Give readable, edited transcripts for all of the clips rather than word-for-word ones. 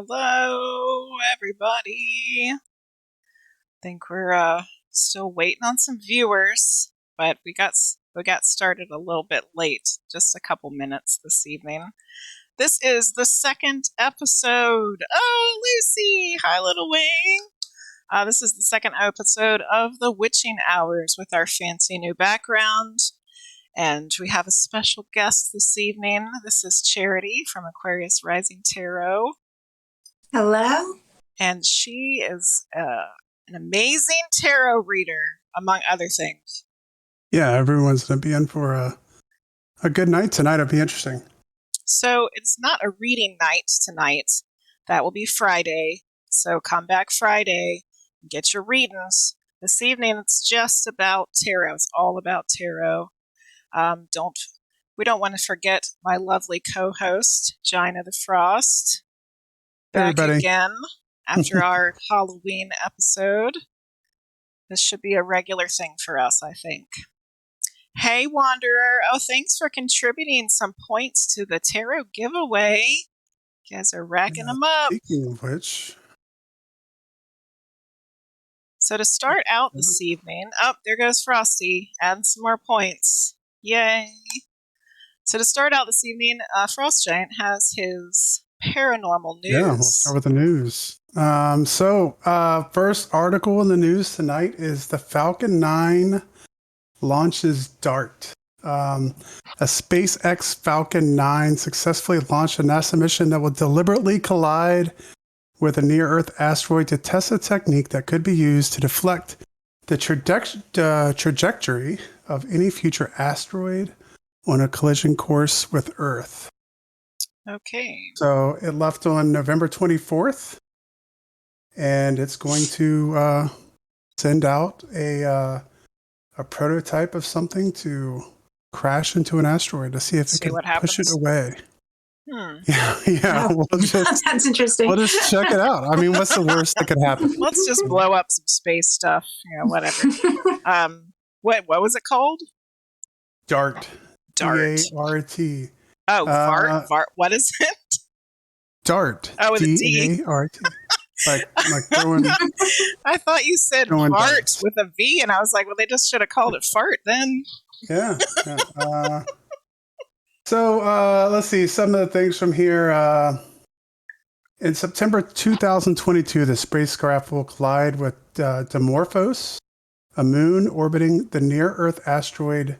Hello, everybody. Think we're still waiting on some viewers, but we got started a little bit late, just a couple minutes this evening. This is the second episode. Oh, Lucy! Hi, little wing. This is the second episode of the Witching Hours with our fancy new background. And we have a special guest this evening. This is Charity from Aquarius Rising Tarot. Hello. And she is an amazing tarot reader, among other things. Yeah, everyone's going to be in for a good night tonight. It'll be interesting. So it's not a reading night tonight. That will be Friday. So come back Friday and get your readings. This evening it's just about tarot. It's all about tarot. We don't want to forget my lovely co-host, Gina the Frost. Back again after our Halloween episode. This should be a regular thing for us, I think. Hey, Wanderer. Oh, thanks for contributing some points to the tarot giveaway. You guys are racking them up. Speaking of which. So to start out this evening, there goes Frosty. Adding some more points. Yay. So to start out this evening, Frost Giant has his paranormal news. Yeah, we'll start with the news. First article in the news tonight is the Falcon 9 launches DART. A SpaceX Falcon 9 successfully launched a NASA mission that will deliberately collide with a near-Earth asteroid to test a technique that could be used to deflect the trajectory of any future asteroid on a collision course with Earth. Okay. So it left on November 24th, and it's going to send out a prototype of something to crash into an asteroid to see if it can push it away. Yeah. Oh, that's interesting. We'll just check it out. I mean, what's the worst that could happen? Let's just blow up some space stuff, whatever. What was it called? DART. DART. D-A-R-T. Oh, Vart. What is it? DART. Oh, with a D. D-A-R-T. like throwing. I thought you said fart with a V, and I was like, well, they just should have called it fart then. Yeah. So let's see some of the things from here. In September 2022, the spacecraft will collide with Dimorphos, a moon orbiting the near-Earth asteroid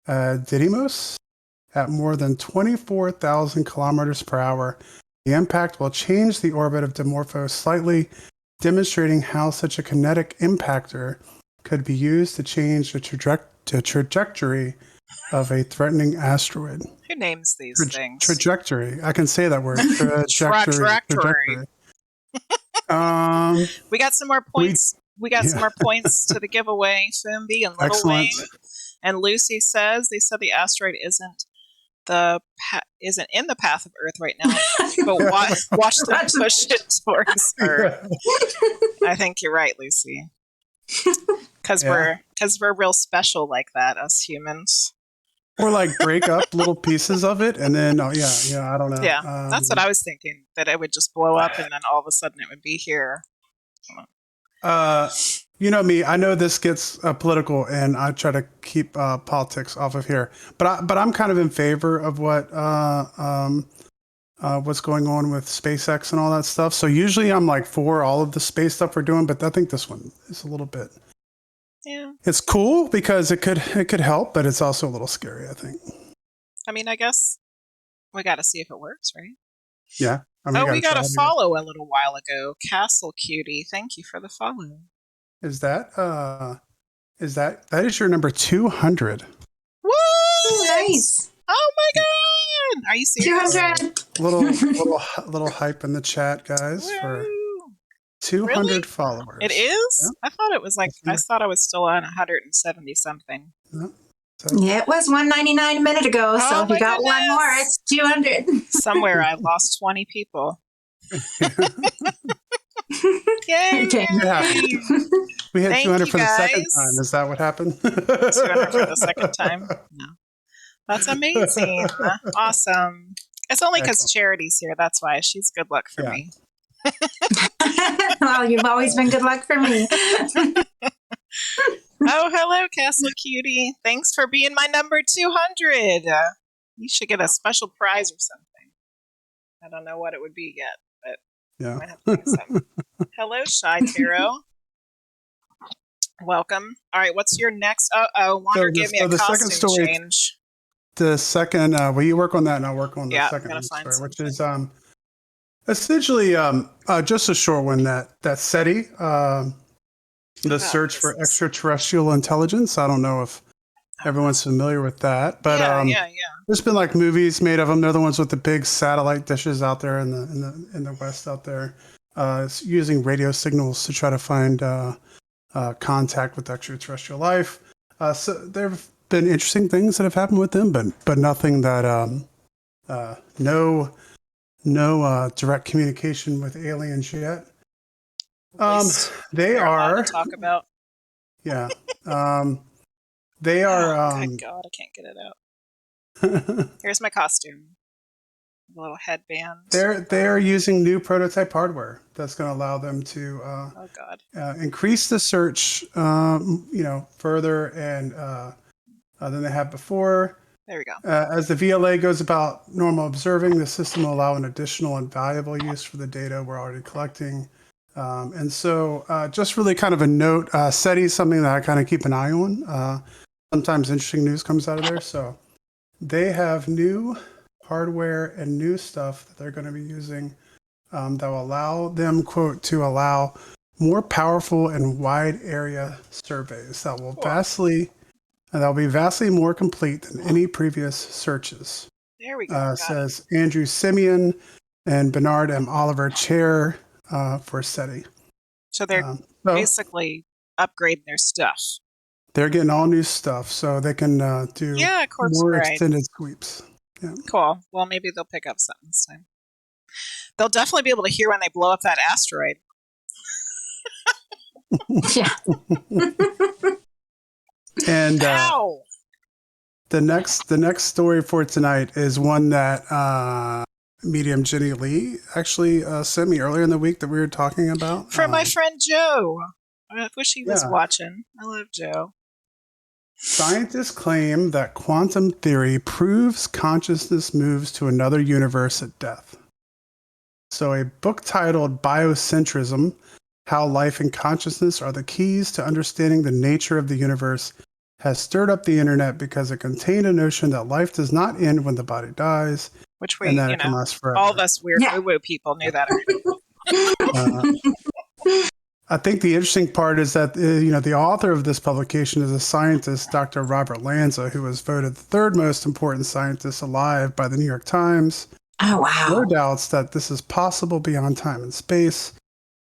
Didymos at more than 24,000 kilometers per hour. The impact will change the orbit of Dimorphos slightly, demonstrating how such a kinetic impactor could be used to change the trajectory of a threatening asteroid. Who names these things? Trajectory. I can say that word. Trajectory. We got some more points. We got some more points to the giveaway. Fumbi and Little Wing. And Lucy says they said the asteroid isn't in the path of Earth right now, but watch them push it towards Earth. I think you're right, Lucy. Because we're real special like that, us humans. Or like break up little pieces of it, and then I don't know. Yeah, that's what I was thinking. That it would just blow up, and then all of a sudden it would be here. You know me. I know this gets political, and I try to keep politics off of here. But I'm kind of in favor of what's going on with SpaceX and all that stuff. So usually I'm like for all of the space stuff we're doing, but I think this one is a little bit. Yeah. It's cool because it could help, but it's also a little scary, I think. I mean, I guess we got to see if it works, right? Yeah. I mean, we got a follow a little while ago. Castle Cutie, thank you for the follow. Is that is your number 200? Woo! Nice. Oh my god! Are you serious? 200. Little hype in the chat, guys. Woo! For 200 really? Followers. It is? Yeah. I thought it was like, I thought I was still on 170 something. Yeah. Yeah, it was 199 a minute ago, so if you got one more, it's 200. Somewhere I lost 20 people. Yay! We had 200 for the second time. Is that what happened? 200 for the second time? No. That's amazing. Awesome. It's only because Charity's here. That's why. She's good luck for me. Well, you've always been good luck for me. Oh, hello, Castle Cutie. Thanks for being my number 200. You should get a special prize or something. I don't know what it would be yet, but Yeah. I might have to think of something. Hello, Shy Tarot. Welcome. All right, what's your next? Wander gave me a costume change. The second, well, you work on that, and I'll work on the second I'm gonna find story, which is essentially just a short one. That SETI, the search for extraterrestrial intelligence. I don't know if everyone's familiar with that, but there's been like movies made of them. They're the ones with the big satellite dishes out there in the West out there, using radio signals to try to find contact with extraterrestrial life. So there have been interesting things that have happened with them, but nothing that no direct communication with aliens yet. They are to talk about. Yeah. They are. Oh, God, I can't get it out. Here's my costume. A little headband. They're using new prototype hardware that's going to allow them to increase the search, further and than they have before. There we go. As the VLA goes about normal observing, the system will allow an additional and valuable use for the data we're already collecting. And so just really kind of a note, SETI is something that I kind of keep an eye on. Sometimes interesting news comes out of there. So they have new hardware and new stuff that they're going to be using that will allow them, quote, to allow more powerful and wide area surveys that will be vastly more complete than any previous searches. There we go. Says Andrew Simeon and Bernard M. Oliver, chair for SETI. So they're basically upgrading their stuff. They're getting all new stuff so they can do more extended sweeps. Yeah. Cool. Well, maybe they'll pick up something this time. They'll definitely be able to hear when they blow up that asteroid. Yeah. And the next story for tonight is one that medium Jenny Lee actually sent me earlier in the week that we were talking about. From my friend Joe. I wish he was watching. I love Joe. Scientists claim that quantum theory proves consciousness moves to another universe at death. So a book titled Biocentrism, How Life and Consciousness Are the Keys to Understanding the Nature of the Universe, has stirred up the internet because it contained a notion that life does not end when the body dies, which we, and that it can last forever. All of us weird woo-woo people knew that already. I think the interesting part is that the author of this publication is a scientist, Dr. Robert Lanza, who was voted the third most important scientist alive by the New York Times. Oh, wow. No doubts that this is possible beyond time and space.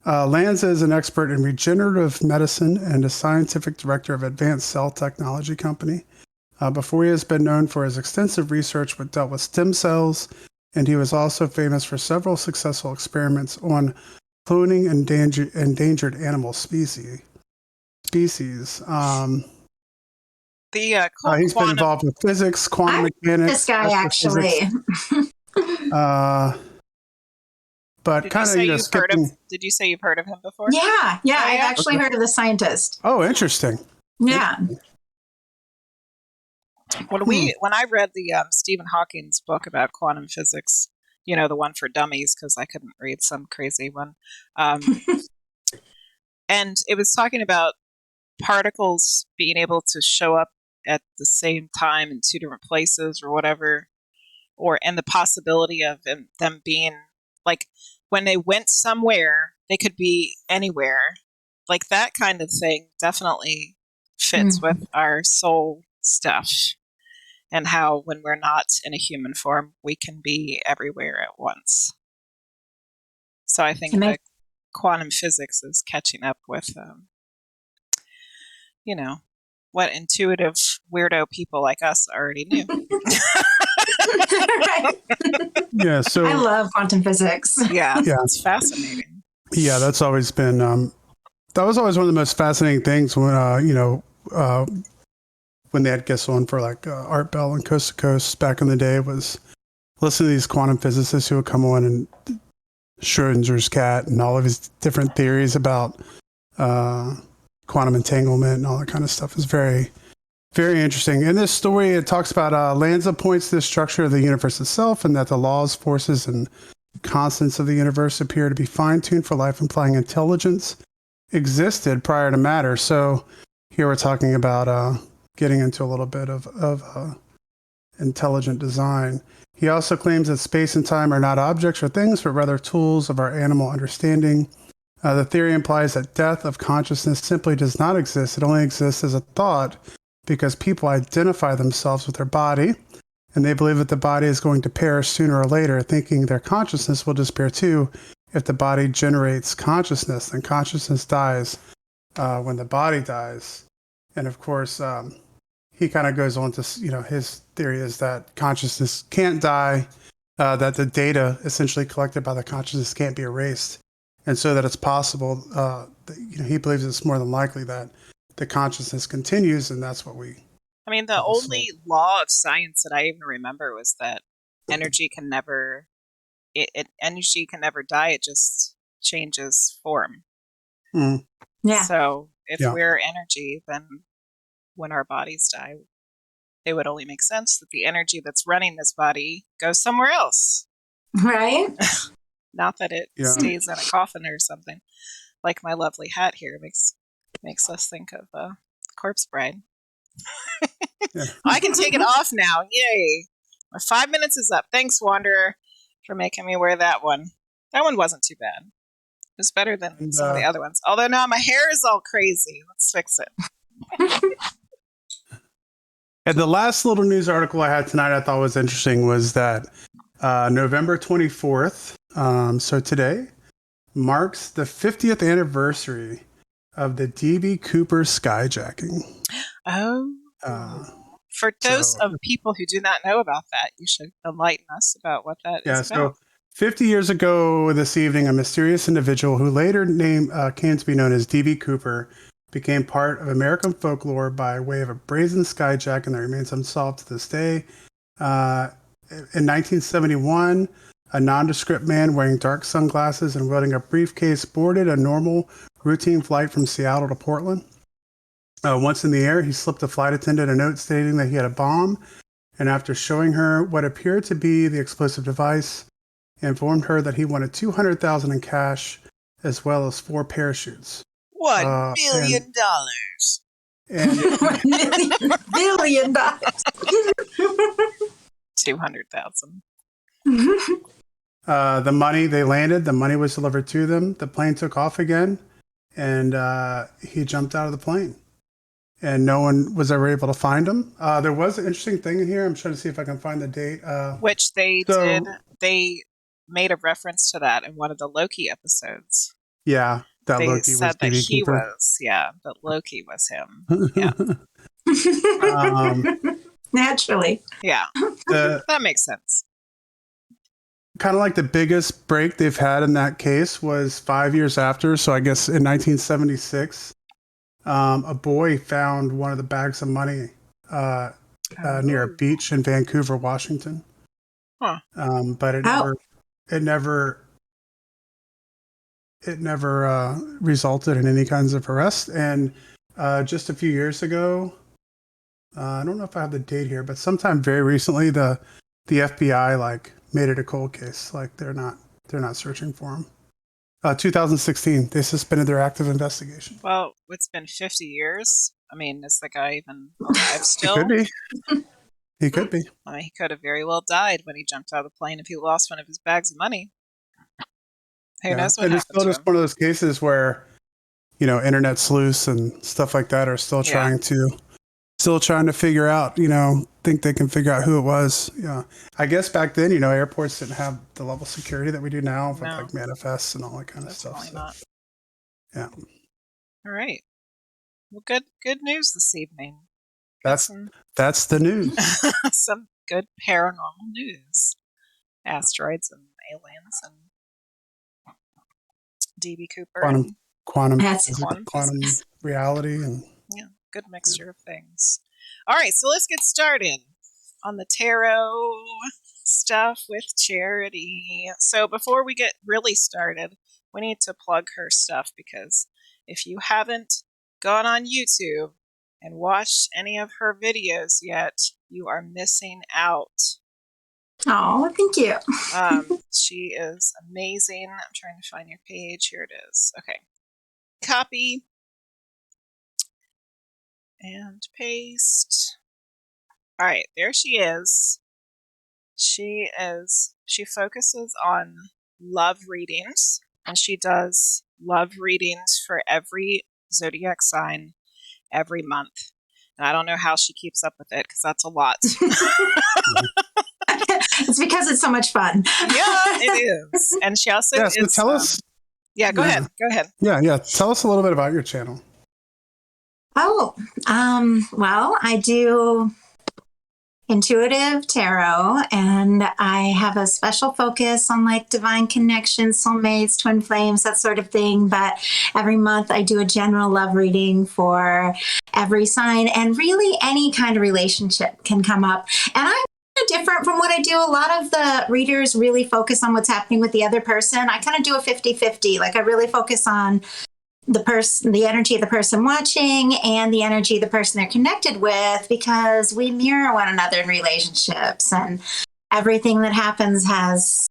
Lanza is an expert in regenerative medicine and a scientific director of Advanced Cell Technology Company. Before he has been known for his extensive research which dealt with stem cells, and he was also famous for several successful experiments on cloning endangered animal species. He's been involved with physics, quantum mechanics. This guy actually. But kind of skipping. Did you say you've heard of him before? Yeah, I've actually heard of the scientist. Oh, interesting. Yeah. When I read the Stephen Hawking's book about quantum physics, the one for dummies, because I couldn't read some crazy one, and it was talking about particles being able to show up at the same time in two different places or whatever, and the possibility of them being like when they went somewhere, they could be anywhere. Like that kind of thing definitely fits with our soul stuff, and how when we're not in a human form, we can be everywhere at once. So I think that quantum physics is catching up with, what intuitive weirdo people like us already knew. Right. Yeah, so I love quantum physics. Yeah, it's fascinating. Yeah, that's always been that was always one of the most fascinating things when when they had guests on for like Art Bell and Coast to Coast back in the day, was listening to these quantum physicists who would come on and Schrodinger's cat and all of his different theories about quantum entanglement and all that kind of stuff is very, very interesting. In this story, it talks about Lanza points to the structure of the universe itself and that the laws, forces, and constants of the universe appear to be fine-tuned for life, implying intelligence existed prior to matter. So here we're talking about getting into a little bit of intelligent design. He also claims that space and time are not objects or things, but rather tools of our animal understanding. The theory implies that death of consciousness simply does not exist. It only exists as a thought because people identify themselves with their body, and they believe that the body is going to perish sooner or later, thinking their consciousness will disappear too. If the body generates consciousness, then consciousness dies when the body dies. And of course, he kind of goes on to, his theory is that consciousness can't die, that the data essentially collected by the consciousness can't be erased. And so that it's possible, he believes it's more than likely that the consciousness continues, and that's what we... I mean, the only law of science that I even remember was that energy can never die. It just changes form. Mm. Yeah. So if we're energy, then when our bodies die, it would only make sense that the energy that's running this body goes somewhere else. Right? Not that it stays in a coffin or something. Like my lovely hat here makes us think of Corpse Bride. I can take it off now. Yay. My 5 minutes is up. Thanks, Wanderer, for making me wear that one. That one wasn't too bad. It was better than some of the other ones. Although now my hair is all crazy. Let's fix it. And the last little news article I had tonight I thought was interesting was that November 24th, so today, marks the 50th anniversary of the D.B. Cooper skyjacking. Oh. For those of people who do not know about that, you should enlighten us about what that is about. So 50 years ago this evening, a mysterious individual who later came to be known as D.B. Cooper became part of American folklore by way of a brazen skyjacking that remains unsolved to this day. In 1971, a nondescript man wearing dark sunglasses and wielding a briefcase boarded a normal routine flight from Seattle to Portland. Once in the air, he slipped a flight attendant a note stating that he had a bomb, and after showing her what appeared to be the explosive device, informed her that he wanted $200,000 in cash as well as 4 parachutes. $1 billion. And $1 billion. 200,000. The money, they landed, the money was delivered to them. The plane took off again, and he jumped out of the plane. And no one was ever able to find him. There was an interesting thing in here. I'm trying to see if I can find the date. Which they did. They made a reference to that in one of the Loki episodes. Yeah, that they Loki said was that D.B. he Cooper. was. Yeah, that Loki was him. Yeah. Naturally. Yeah, that makes sense. Kind of like the biggest break they've had in that case was 5 years after. So I guess in 1976, a boy found one of the bags of money near a beach in Vancouver, Washington. Huh. But it never resulted in any kinds of arrest. And just a few years ago, I don't know if I have the date here, but sometime very recently, the FBI made it a cold case. They're not searching for him. 2016, they suspended their active investigation. Well, it's been 50 years. I mean, is the guy even alive still? He could be. He could be. I mean, he could have very well died when he jumped out of the plane if he lost one of his bags of money. Who knows what happened to him? It's still just one of those cases where, internet sleuths and stuff like that are still trying to figure out, think they can figure out who it was. Yeah. I guess back then, airports didn't have the level of security that we do now with manifests and all that kind of stuff. Probably not. Yeah. All right. Well, good news this evening. That's the news. Some good paranormal news. Asteroids and aliens and D.B. Cooper. Quantum physics. reality and good mixture of things. All right, so let's get started on the tarot Stuff with Charity. So before we get really started, we need to plug her stuff because if you haven't gone on YouTube and watched any of her videos yet, you are missing out. Oh, thank you. She is amazing. I'm trying to find your page. Here it is. Okay. Copy and paste. All right, there she is. She focuses on love readings, and she does love readings for every zodiac sign every month. And I don't know how she keeps up with it because that's a lot. It's because it's so much fun. Yeah, it is. And she also so is. Tell us. Yeah, go ahead. Go ahead. Yeah. Tell us a little bit about your channel. Oh, well, I do intuitive tarot, and I have a special focus on like divine connections, soulmates, twin flames, that sort of thing. But every month I do a general love reading for every sign, and really any kind of relationship can come up. And I'm different from what I do. A lot of the readers really focus on what's happening with the other person. I kind of do a 50-50. Like I really focus on the energy of the person watching and the energy of the person they're connected with, because we mirror one another in relationships, and everything that happens has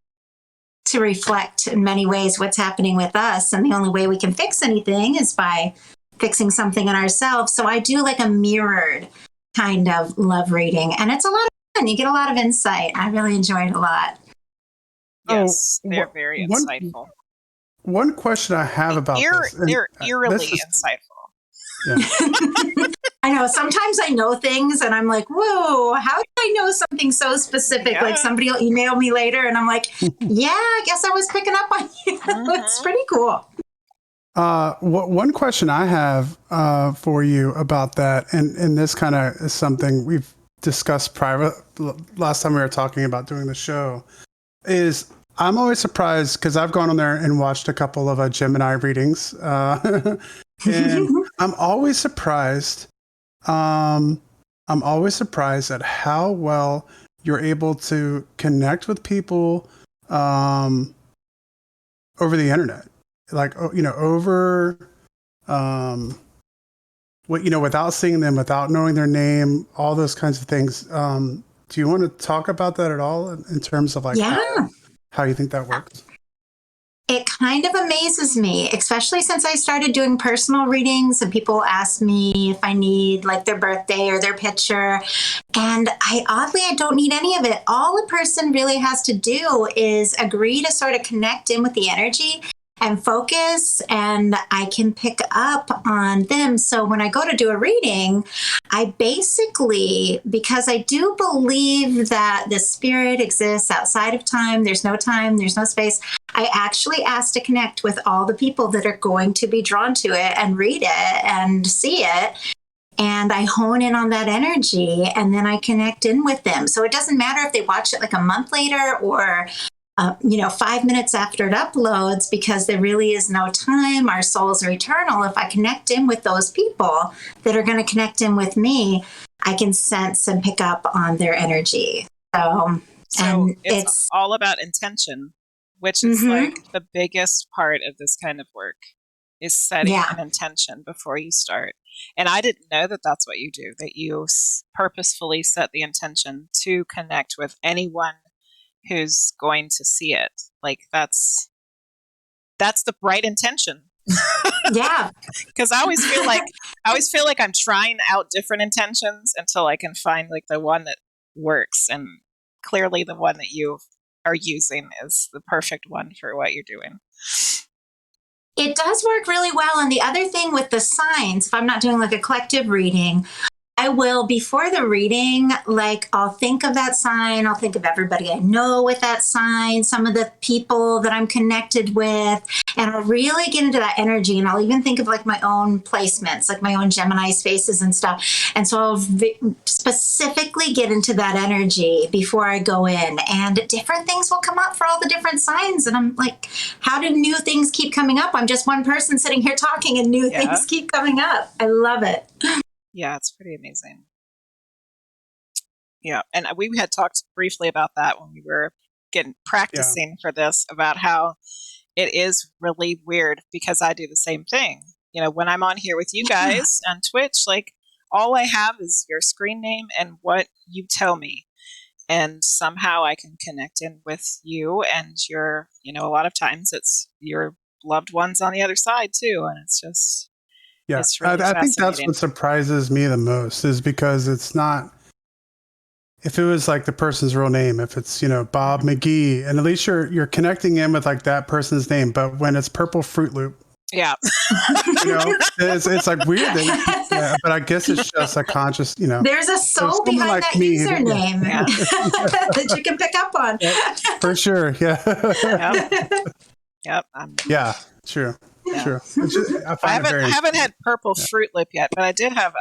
to reflect in many ways what's happening with us. And the only way we can fix anything is by fixing something in ourselves. So I do like a mirrored kind of love reading, and it's a lot of fun. You get a lot of insight. I really enjoy it a lot. Yes, they're very insightful. One question I have about this. They're eerily insightful. Yeah. I know. Sometimes I know things and I'm like, whoa, how did I know something so specific? Yeah. Like somebody will email me later and I'm like, yeah, I guess I was picking up on you. It's pretty cool. One question I have for you about that, and this kind of is something we've discussed private last time we were talking about doing the show, is I'm always surprised because I've gone on there and watched a couple of Gemini readings, and I'm always surprised. I'm always surprised at how well you're able to connect with people over the internet, like without seeing them, without knowing their name, all those kinds of things. Do you want to talk about that at all in terms of like how you think that works? It kind of amazes me, especially since I started doing personal readings and people ask me if I need like their birthday or their picture. And I don't need any of it. All a person really has to do is agree to sort of connect in with the energy and focus, and I can pick up on them. So when I go to do a reading, I basically, because I do believe that the spirit exists outside of time, there's no space, I actually ask to connect with all the people that are going to be drawn to it and read it and see it. And I hone in on that energy, and then I connect in with them. So it doesn't matter if they watch it like a month later or 5 minutes after it uploads, because there really is no time. Our souls are eternal. If I connect in with those people that are going to connect in with me, I can sense and pick up on their energy. So it's all about intention, which is like the biggest part of this kind of work, is setting an intention before you start. And I didn't know that that's what you do, that you purposefully set the intention to connect with anyone who's going to see it. Like that's the right intention. Yeah. Because I always feel like I'm trying out different intentions until I can find like the one that works. And clearly the one that you are using is the perfect one for what you're doing. It does work really well. And the other thing with the signs, if I'm not doing like a collective reading, I will, before the reading, like I'll think of that sign. I'll think of everybody I know with that sign, some of the people that I'm connected with, and I'll really get into that energy. And I'll even think of like my own placements, like my own Gemini spaces and stuff. And so I'll specifically get into that energy before I go in, and different things will come up for all the different signs. And I'm like, how do new things keep coming up? I'm just one person sitting here talking and new things keep coming up. I love it. Yeah, it's pretty amazing. Yeah, and we had talked briefly about that when we were getting Yeah. practicing for this, about how it is really weird because I do the same thing. You know, when I'm on here with you guys on Twitch, like all I have is your screen name and what you tell me. And somehow I can connect in with you and your, you know, a lot of times it's your loved ones on the other side too. And it's just, Yeah. it's really I think that's fascinating. what surprises me the most, is because it's not, if it was like the person's real name, if it's, you know, Bob McGee, and at least you're connecting in with like that person's name. But when it's Purple Fruit Loop, Yeah. you know, it's like weird. Yeah, but I guess it's just a conscious, you know. There's a So soul someone behind like that me, username Yeah. that you can pick up on. for sure. Yeah. Yep. Yep. Yeah. True. Yeah. True. I I find it very. haven't had Purple Fruit Loop yet, but I did have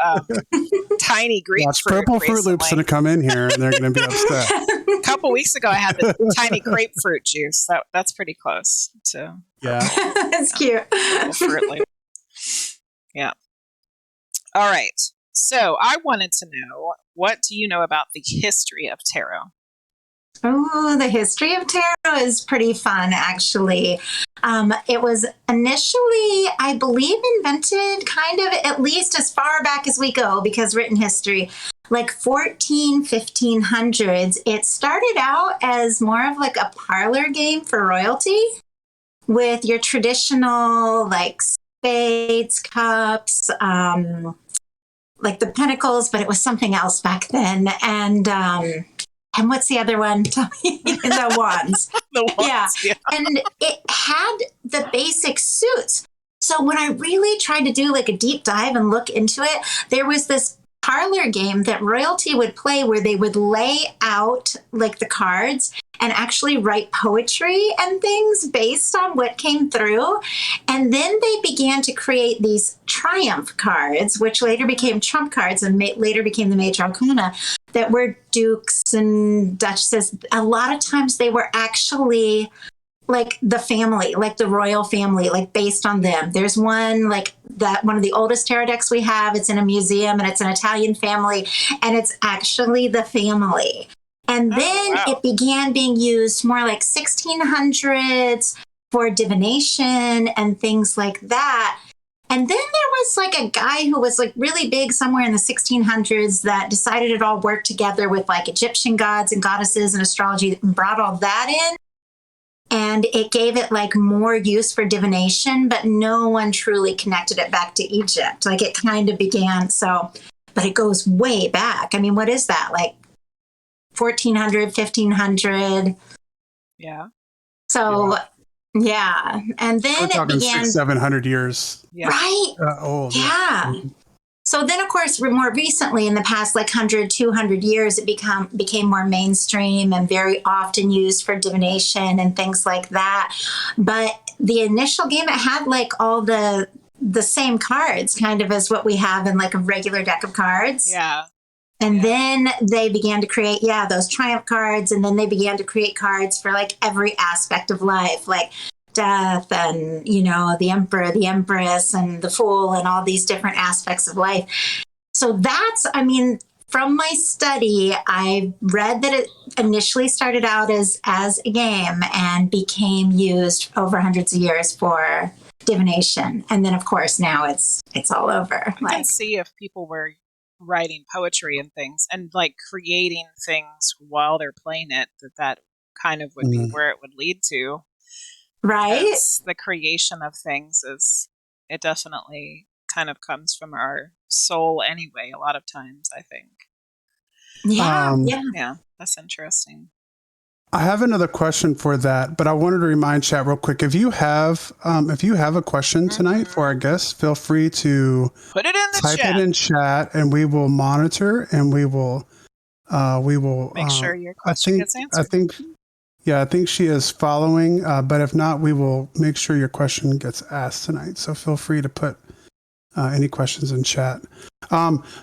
tiny Watch grapefruit Purple Fruit Loop's recently. going to come in here, and they're going to be upset. A couple weeks ago, I had the tiny grapefruit juice. That's pretty close to Yeah. That's cute. Purple Fruit Loop. Yeah. All right. So I wanted to know, what do you know about the history of tarot? Oh, the history of tarot is pretty fun, actually. It was initially, I believe, invented kind of at least as far back as we go, because written history, like 1500s. It started out as more of like a parlor game for royalty with your traditional like spades, cups, like the pentacles, but it was something else back then. And what's the other one? The wands. The ones, Yeah. And it had the basic suits. So when I really tried to do like a deep dive and look into it, there was this parlor game that royalty would play where they would lay out like the cards and actually write poetry and things based on what came through. And then they began to create these triumph cards, which later became trump cards and later became the major arcana, that were dukes and duchesses. A lot of times they were actually like the family, like the royal family, like based on them. There's one like that, one of the oldest tarot decks we have. It's in a museum and it's an Italian family, and it's actually the family. And then it began being used more like 1600s for divination and things like that. And then there was like a guy who was like really big somewhere in the 1600s that decided it all worked together with like Egyptian gods and goddesses and astrology, and brought all that in. And it gave it like more use for divination, but no one truly connected it back to Egypt. Like it kind of began, but it goes way back. I mean, what is that? Like 1400, 1500. Yeah. So, yeah. And then We're talking it began 700 years. Yeah. right. Old. Yeah. So then, of course, more recently, in the past like 100, 200 years, it became more mainstream and very often used for divination and things like that. But the initial game, it had like all the same cards kind of as what we have in like a regular deck of cards. Yeah. And then they began to create, those triumph cards. And then they began to create cards for like every aspect of life, like death and, you know, the emperor, the empress, and the fool, and all these different aspects of life. So that's, I mean, from my study, I read that it initially started out as a game and became used over hundreds of years for divination. And then, of course, now it's all over. I can see if people were writing poetry and things and like creating things while they're playing it, that kind of would be where it would lead to. Right. Because the creation of things it definitely kind of comes from our soul anyway, a lot of times, I think. Yeah, that's interesting. I have another question for that, but I wanted to remind chat real quick. If you have a question tonight for our guests, feel free to put it in the type chat. it in chat, and we will monitor, and we will make sure your question gets answered. I think she is following, but if not, we will make sure your question gets asked tonight. So feel free to put any questions in chat.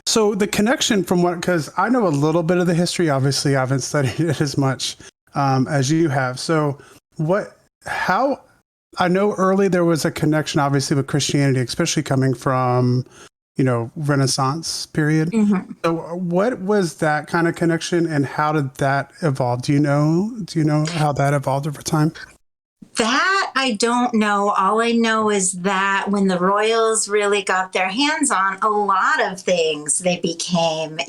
So the connection from because I know a little bit of the history, obviously I haven't studied it as much as you have. So how, I know early there was a connection, obviously, with Christianity, especially coming from Renaissance period. Mhm. So what was that kind of connection, and how did that evolve? Do you know how that evolved over time? That I don't know. All I know is that when the royals really got their hands on a lot of things, they became,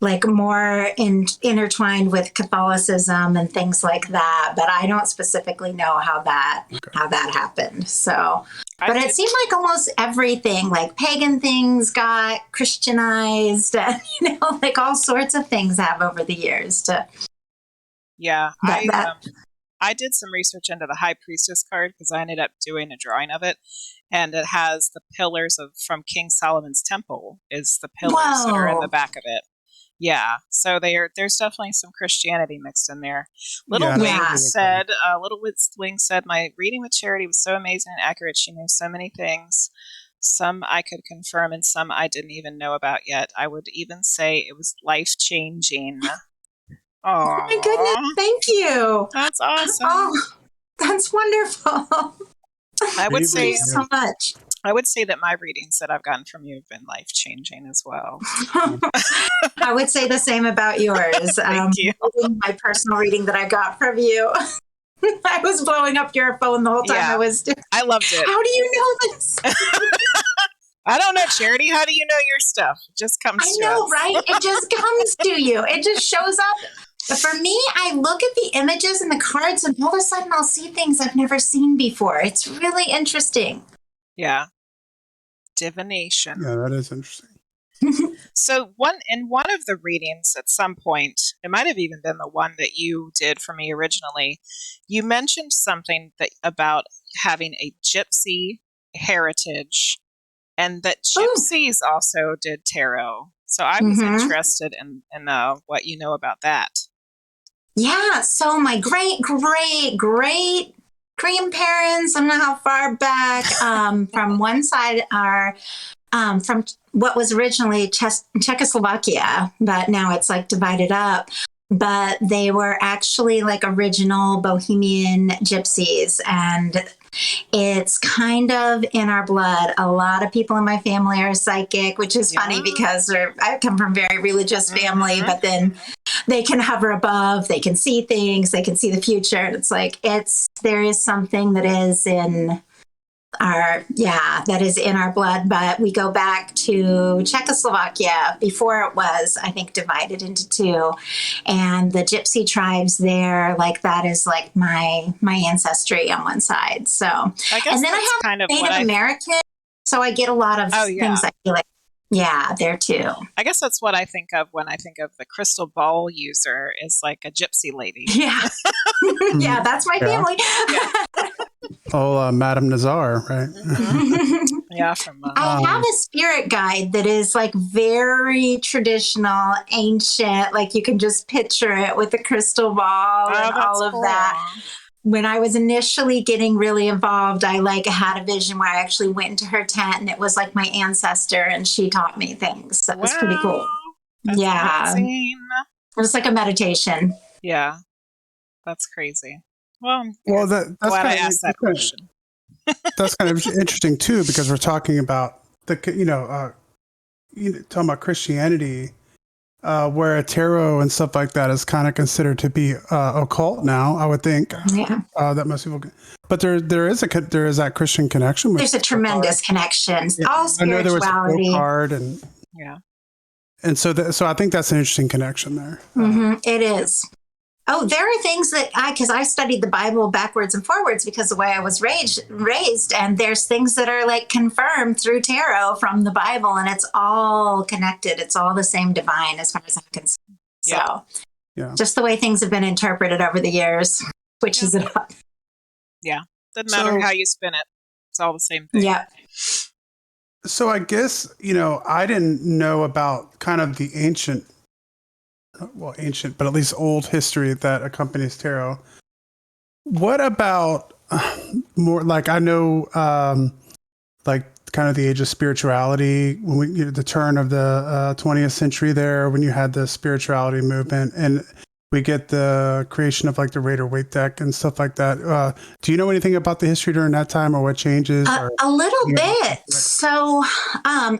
like more intertwined with Catholicism and things like that. But I don't specifically know how that happened. So, but it seemed like almost everything, like pagan things, got Christianized, and like all sorts of things have over the years. Yeah, I did some research into the High Priestess card because I ended up doing a drawing of it, and it has the pillars from King Solomon's temple is the pillars that are in the Whoa. back of it. Yeah, so there's definitely some Christianity mixed in there. Yeah, Little Wing said, my reading with Charity was so amazing and accurate. She knew so many things. Some I could confirm and some I didn't even know about yet. I would even say it was life-changing. Oh my goodness, thank you. That's awesome. Oh, that's wonderful. I would Thank you so much. I would say that my readings that I've gotten from you have been life-changing as well. I would say the same about yours. Thank you. My personal reading that I got from you. I was blowing up your phone the whole time Yeah, I loved it. How do you know this? I don't know, Charity. How do you know your stuff? It just comes to I know, us. right? It just comes to you. It just shows up. But for me, I look at the images and the cards, and all of a sudden I'll see things I've never seen before. It's really interesting. Yeah. Divination. Yeah, that is interesting. So in one of the readings at some point, it might have even been the one that you did for me originally, you mentioned something about having a gypsy heritage and that gypsies also did tarot. So I was interested in what you know about that. Yeah, so my great grandparents, I don't know how far back, from one side are from what was originally Czechoslovakia, but now it's like divided up. But they were actually like original Bohemian gypsies, and it's kind of in our blood. A lot of people in my family are psychic, which is funny because I come from a very religious family, but then they can hover above, they can see things, they can see the future. It's like, there is something that is in our blood, but we go back to Czechoslovakia before it was, I think, divided into two. And the gypsy tribes there, like that is like my ancestry on one side. So, I guess and then I have kind of Native American, so I get a lot of things I feel like, there too. I guess that's what I think of when I think of the crystal ball user is like a gypsy lady. Yeah. Yeah, that's my family. Yeah. Oh, Madame Nazar, right? Yeah, from I have a spirit guide that is like very traditional, ancient, like you can just picture it with the crystal ball and all of that. When I was initially getting really involved, I like had a vision where I actually went into her tent and it was like my ancestor and she taught me things. That was pretty cool. That's amazing. It was like a meditation. Yeah. That's crazy. Well, that's glad I asked that question. That's kind of interesting too, because we're talking about talking about Christianity, where tarot and stuff like that is kind of considered to be occult now. I would think. Yeah. That most people, but there is that Christian connection. There's a tremendous connection. Yeah. All spirituality. I know there was a card and and so I think that's an interesting connection there. It is. Oh, there are things that because I studied the Bible backwards and forwards because the way I was raised, and there's things that are like confirmed through tarot from the Bible, and it's all connected. It's all the same divine as far as I'm concerned. So, just the way things have been interpreted over the years, switches it up. Yeah, doesn't matter how you spin it. It's all the same thing. Yeah. So I guess, I didn't know about kind of the ancient, but at least old history that accompanies tarot. What about more like, I know, like kind of the age of spirituality, when the turn of the 20th century there, when you had the spirituality movement, and we get the creation of like the Raider Waite deck and stuff like that. Do you know anything about the history during that time or what changes? A little bit. So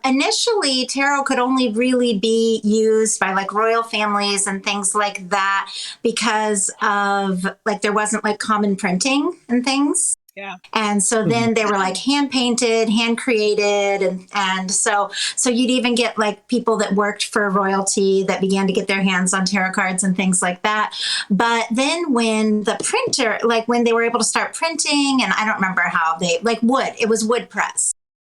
initially, tarot could only really be used by like royal families and things like that because of like there wasn't like common printing and things. Yeah. And so then they were like hand painted, hand created. And so you'd even get like people that worked for royalty that began to get their hands on tarot cards and things like that. But then when the printer, like when they were able to start printing, and I don't remember how they, like wood, it was wood press.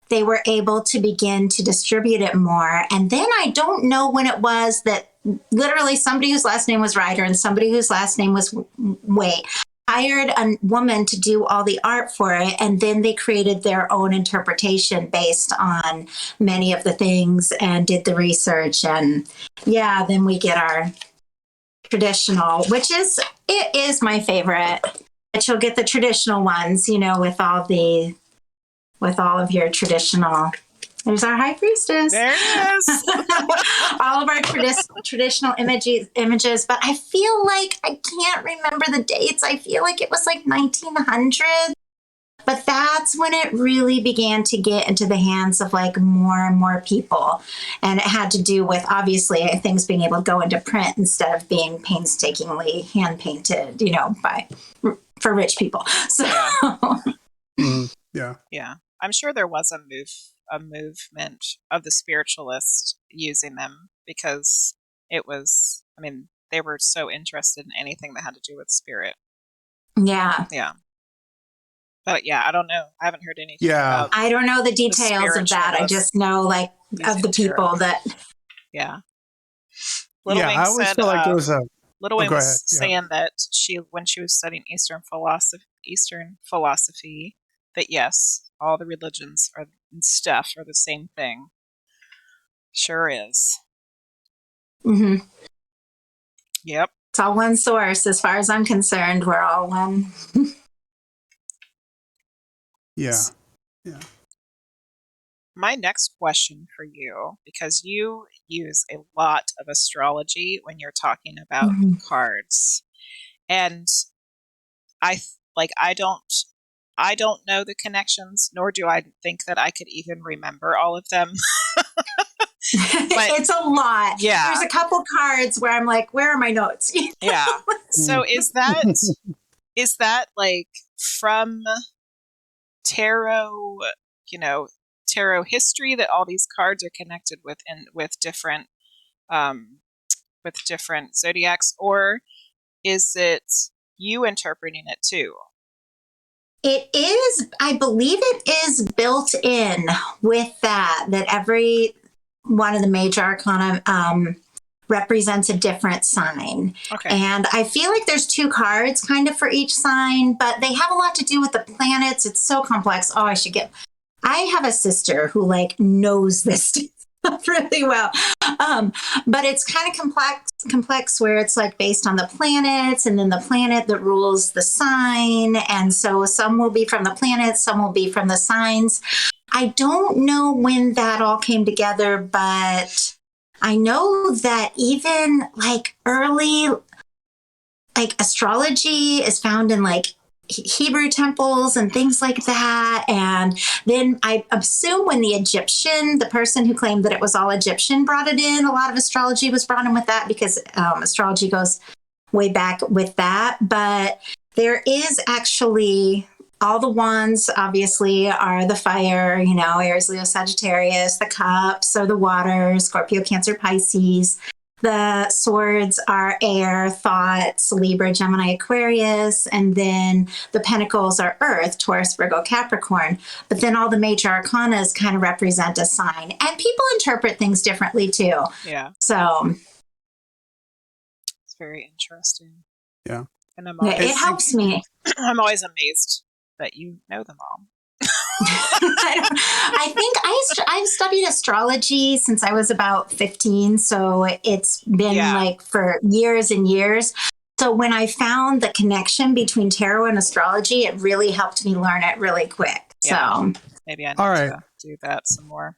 They were able to begin to distribute it more. And then I don't know when it was that literally somebody whose last name was Ryder and somebody whose last name was Waite hired a woman to do all the art for it, and then they created their own interpretation based on many of the things and did the research. And yeah, then we get our traditional, it is my favorite. But you'll get the traditional ones, you know, with all of your traditional. There's our high priestess. There it is. All of our traditional images, but I feel like I can't remember the dates. I feel like it was like 1900, but that's when it really began to get into the hands of like more and more people. And it had to do with obviously things being able to go into print instead of being painstakingly hand painted, you know, for rich people. So yeah. Yeah. I'm sure there was a movement of the spiritualists using them because it was, I mean, they were so interested in anything that had to do with spirit. Yeah. Yeah. But yeah, I don't know. I haven't heard anything Yeah. about I don't know the details of that. I just know like of the people that. Yeah. I always felt like there was a. Little Wayne was saying that when she was studying Eastern philosophy, that yes, all the religions and stuff are the same thing. Sure is. Mm-hmm. Yep. It's all one source. As far as I'm concerned, we're all one. Yeah. My next question for you, because you use a lot of astrology when you're talking about cards, and I don't know the connections, nor do I think that I could even remember all of them. It's a lot. Yeah. There's a couple cards where I'm like, where are my notes? Yeah. So is that like from tarot, you know, tarot history that all these cards are connected with different zodiacs, or is it you interpreting it too? It is, I believe it is built in with that every one of the major arcana represents a different sign. Okay. And I feel like there's 2 cards kind of for each sign, but they have a lot to do with the planets. It's so complex. Oh, I have a sister who like knows this stuff really well. But it's kind of complex where it's like based on the planets and then the planet that rules the sign. And so some will be from the planets, some will be from the signs. I don't know when that all came together, but I know that even like early, like astrology is found in like Hebrew temples and things like that. And then I assume when the person who claimed that it was all Egyptian brought it in, a lot of astrology was brought in with that because astrology goes way back with that. But there is actually all the wands, obviously, are the fire, you know, Aries, Leo, Sagittarius. The cups are the water, Scorpio, Cancer, Pisces. The swords are air, thoughts, Libra, Gemini, Aquarius. And then the pentacles are earth, Taurus, Virgo, Capricorn. But then all the major arcanas kind of represent a sign. And people interpret things differently too. Yeah. So it's very interesting. Yeah. And it helps me. I'm always amazed that you know them all. I think I've studied astrology since I was about 15, so it's been like for years and years. So when I found the connection between tarot and astrology, it really helped me learn it really quick. Yeah. So maybe I need to do that some more.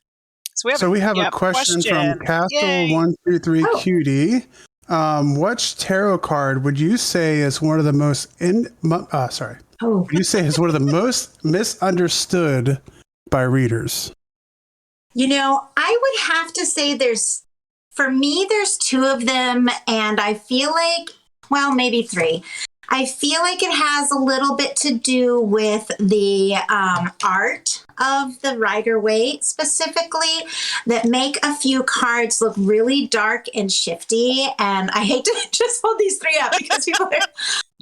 So we have a question from Castle123 Cutie. Which tarot card would you say is one of the most would you say is one of the most misunderstood by readers? I would have to say for me, there's two of them, and I feel like, well, maybe three. I feel like it has a little bit to do with the art of the Rider-Waite specifically, that make a few cards look really dark and shifty. And I hate to just hold these three up because people are...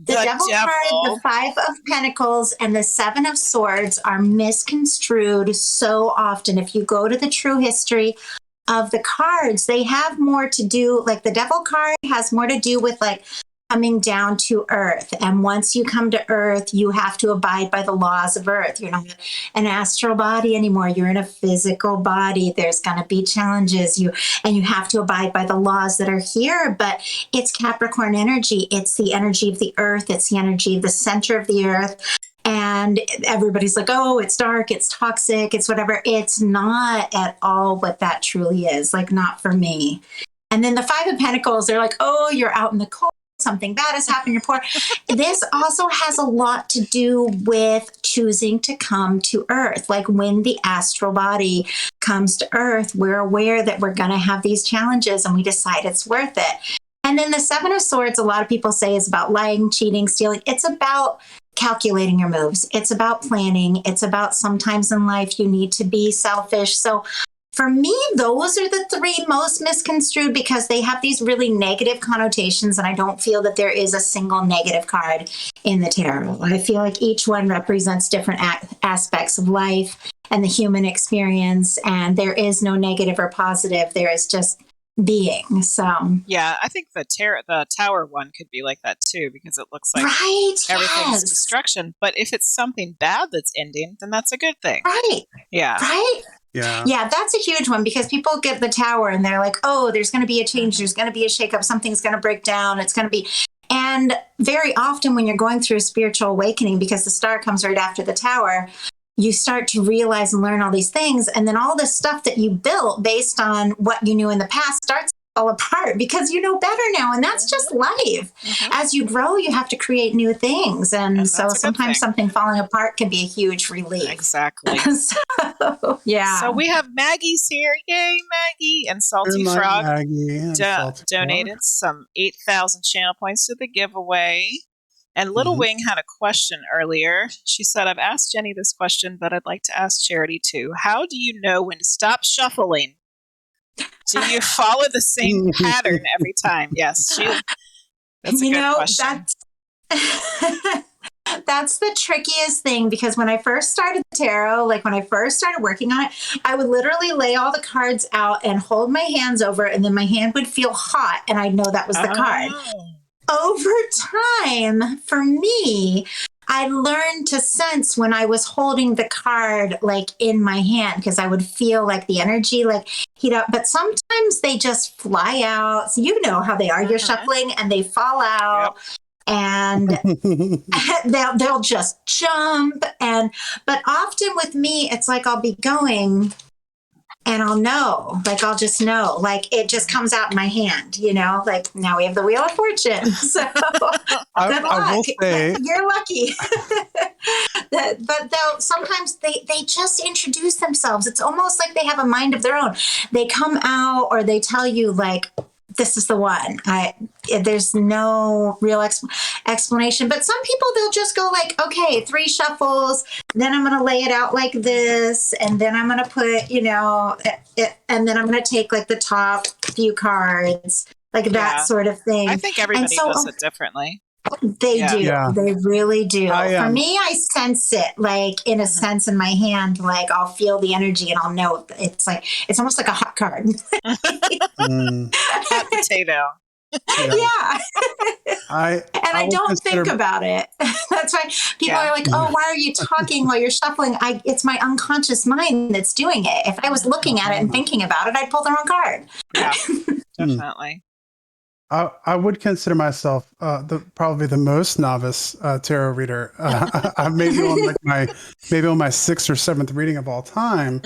The Devil card, the Five of Pentacles, and the Seven of Swords are misconstrued so often. If you go to the true history of the cards, they have more to do, like the Devil card has more to do with like coming down to earth. And once you come to earth, you have to abide by the laws of earth. You're not an astral body anymore. You're in a physical body. There's going to be challenges. You have to abide by the laws that are here. But it's Capricorn energy. It's the energy of the earth. It's the energy of the center of the earth. And everybody's like, oh, it's dark, it's toxic, it's whatever. It's not at all what that truly is. Like, not for me. And then the Five of Pentacles, they're like, oh, you're out in the cold. Something bad has happened, you're poor. This also has a lot to do with choosing to come to earth. Like when the astral body comes to earth, we're aware that we're going to have these challenges and we decide it's worth it. And then the Seven of Swords, a lot of people say, is about lying, cheating, stealing. It's about calculating your moves. It's about planning. It's about sometimes in life you need to be selfish. So for me, those are the three most misconstrued because they have these really negative connotations, and I don't feel that there is a single negative card in the tarot. I feel like each one represents different aspects of life and the human experience, and there is no negative or positive. There is just being. So yeah, I think the tower one could be like that too, because it looks like everything's destruction. But if it's something bad that's ending, then that's a good thing. Right. Yeah. Right. Yeah, that's a huge one because people get the tower and they're like, oh, there's going to be a change. There's going to be a shakeup. Something's going to break down. It's going to be. And very often when you're going through a spiritual awakening, because the star comes right after the tower, you start to realize and learn all these things. And then all this stuff that you built based on what you knew in the past starts to fall apart because you know better now. And that's just life. Mm-hmm. As you grow, you have to create new things. And so sometimes something falling apart can be a huge relief. Exactly. So, yeah. So we have Maggie's here. Yay, Maggie. And Salty Frog donated some 8,000 channel points to the giveaway. And Little Wing had a question earlier. She said, I've asked Jenny this question, but I'd like to ask Charity too. How do you know when to stop shuffling? Do you follow the same pattern every time? Yes, that's a good question. That's the trickiest thing because when I first started the tarot, like when I first started working on it, I would literally lay all the cards out and hold my hands over it, and then my hand would feel hot and I'd know that was the card. Over time, for me, I learned to sense when I was holding the card like in my hand because I would feel like the energy like heat up. But sometimes they just fly out. So you know how they are. You're shuffling and they fall out. Yep. And they'll just jump. But often with me, it's like I'll be going and I'll know, like, I'll just know, like, it just comes out in my hand, you know, like now we have the Wheel of Fortune. So good luck. I will say, you're lucky. But sometimes they just introduce themselves. It's almost like they have a mind of their own. They come out or they tell you like, this is the one. There's no real explanation. But some people, they'll just go like, okay, 3 shuffles. Then I'm going to lay it out like this. And then I'm going to put, you know, and then I'm going to take like the top few cards, like that sort of thing. I think everybody does it differently. They do. Yeah. They really do. For me, I sense it like in a sense in my hand, like I'll feel the energy and I'll know it's almost like a hot card. Hot potato. Yeah. I don't think about it. That's why people are like, oh, why are you talking while you're shuffling? It's my unconscious mind that's doing it. If I was looking at it and thinking about it, I'd pull the wrong card. Yeah, definitely. I would consider myself probably the most novice tarot reader. I'm maybe on my 6th or 7th reading of all time.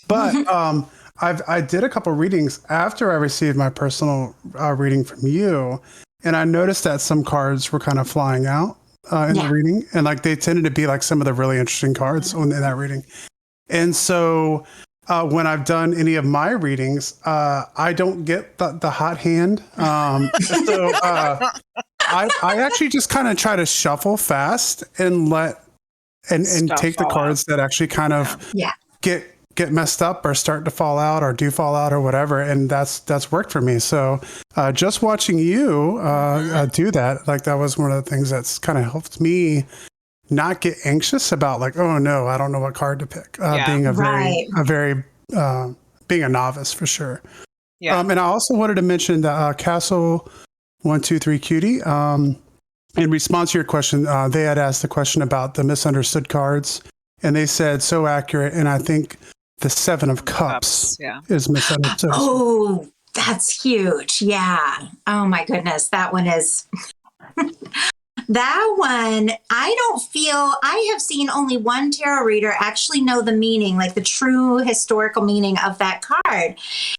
But I did a couple readings after I received my personal reading from you, and I noticed that some cards were kind of flying out in the reading, and like they tended to be like some of the really interesting cards in that reading. And so when I've done any of my readings, I don't get the hot hand. I actually just kind of try to shuffle fast and take the cards that actually kind of get messed up or start to fall out or do fall out or whatever, and that's worked for me. So just watching you do that, like that was one of the things that's kind of helped me not get anxious about like, oh no, I don't know what card to pick. Being being a novice for sure. Yeah. And I also wanted to mention the Castle 123 Cutie. In response to your question, they had asked the question about the misunderstood cards, and they said so accurate. And I think the Seven of Cups is misunderstood. Oh, that's huge. Yeah. Oh my goodness. That one is. That one, I have seen only one tarot reader actually know the meaning, like the true historical meaning of that card.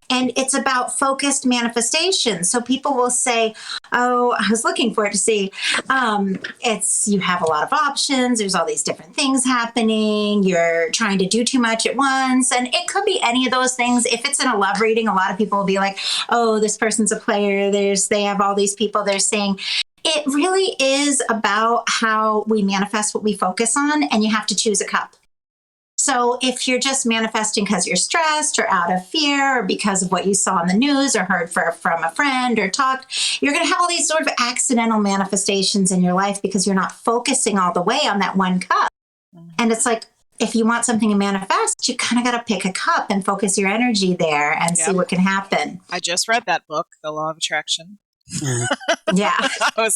And it's about focused manifestation. So people will say, oh, I was looking for it to see. You have a lot of options. There's all these different things happening. You're trying to do too much at once. And it could be any of those things. If it's in a love reading, a lot of people will be like, oh, this person's a player. They have all these people they're saying. It really is about how we manifest what we focus on, and you have to choose a cup. So if you're just manifesting because you're stressed or out of fear or because of what you saw in the news or heard from a friend or talked, you're going to have all these sort of accidental manifestations in your life because you're not focusing all the way on that one cup. And it's like, if you want something to manifest, you kind of got to pick a cup and focus your energy there and see what can happen. I just read that book, The Law of Attraction. Yeah. There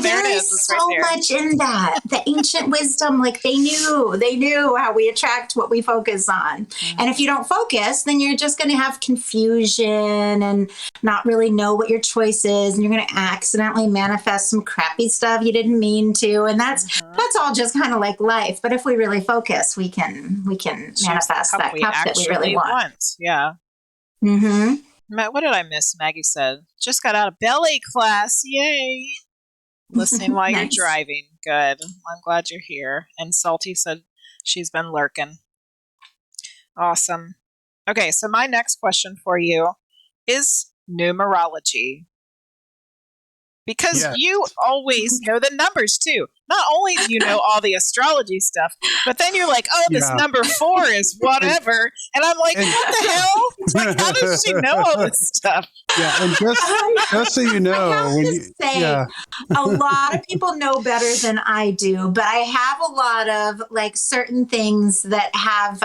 there it is is. so much in that. The ancient wisdom, like they knew how we attract what we focus on. And if you don't focus, then you're just going to have confusion and not really know what your choice is. And you're going to accidentally manifest some crappy stuff you didn't mean to. And that's all just kind of like life. But if we really focus, we can manifest that cup that we really want. Yeah. Mm-hmm. What did I miss? Maggie said, just got out of ballet class. Yay. Listening while you're driving. Good. I'm glad you're here. And Salty said she's been lurking. Awesome. Okay, so my next question for you is numerology. Because you always know the numbers too. Not only do you know all the astrology stuff, but then you're like, oh, this number 4 is whatever. And I'm like, what the hell? Like, how does she know all this stuff? Yeah, and just so you know, a lot of people know better than I do, but I have a lot of like certain things that have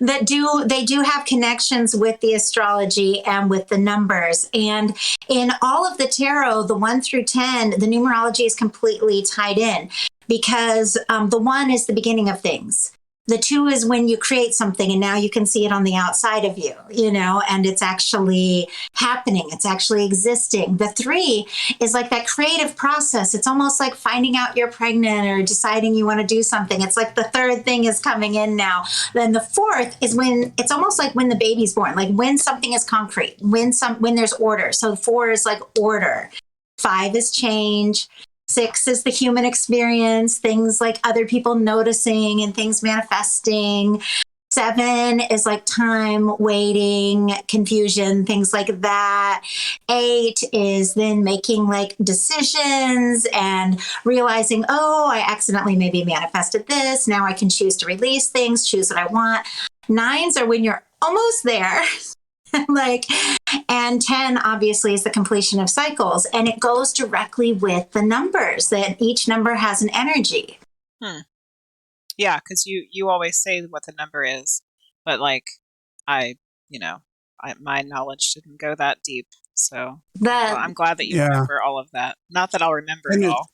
they do have connections with the astrology and with the numbers. And in all of the tarot, the 1 through 10, the numerology is completely tied in because the 1 is the beginning of things. The 2 is when you create something and now you can see it on the outside of you, and it's actually happening. It's actually existing. The 3 is like that creative process. It's almost like finding out you're pregnant or deciding you want to do something. It's like the 3rd thing is coming in now. Then the 4th is when it's almost like when the baby's born, like when something is concrete, when there's order. So 4 is like order. 5 is change. 6 is the human experience, things like other people noticing and things manifesting. 7 is like time, waiting, confusion, things like that. 8 is then making like decisions and realizing, oh, I accidentally maybe manifested this. Now I can choose to release things, choose what I want. 9s are when you're almost there. And 10 obviously is the completion of cycles, and it goes directly with the numbers, that each number has an energy. Yeah, because you always say what the number is, but like my knowledge didn't go that deep, so I'm glad that you remember all of that. Not that I'll remember it all.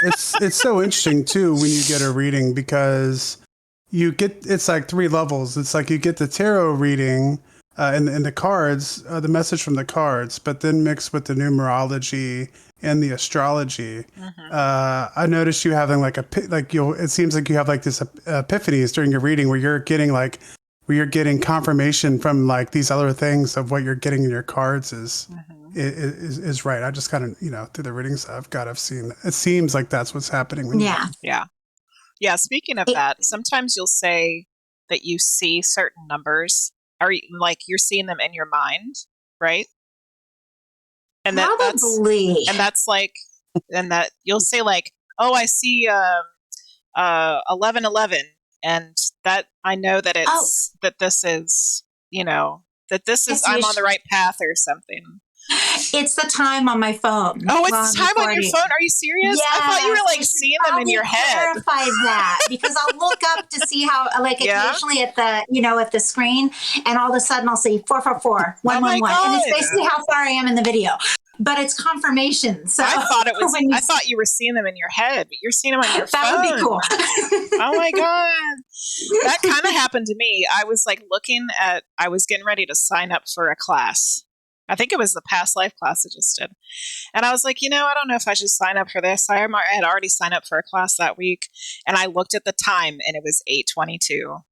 It's so interesting too when you get a reading, because it's like 3 levels. It's like you get the tarot reading. And the cards, the message from the cards, but then mixed with the numerology and the astrology. I noticed you having it seems like you have like this epiphanies during your reading where you're getting like where you're getting confirmation from like these other things of what you're getting in your cards is right. I just kind of, through the readings I've seen, it seems like that's what's happening. Yeah. Speaking of that, sometimes you'll say that you see certain numbers, or like you're seeing them in your mind, right? And that's like, and that you'll say like, oh, I see 1111, and that I know that that this is, that this is, I'm on the right path or something. It's the time on my phone. Oh, it's the time on your phone? Are you serious? Yes, I thought you were like seeing them in your head. Clarify that, because I'll look up to see how, like, occasionally at the screen, and all of a sudden I'll see 444 111, and it's basically how far I am in the video. But it's confirmation. So I thought it was. I thought you were seeing them in your head, but you're seeing them on your phone. That would be cool. Oh my god, that kind of happened to me. I was like I was getting ready to sign up for a class. I think it was the past life class I just did, and I was like, I don't know if I should sign up for this. I had already signed up for a class that week, and I looked at the time, and it was 8:22.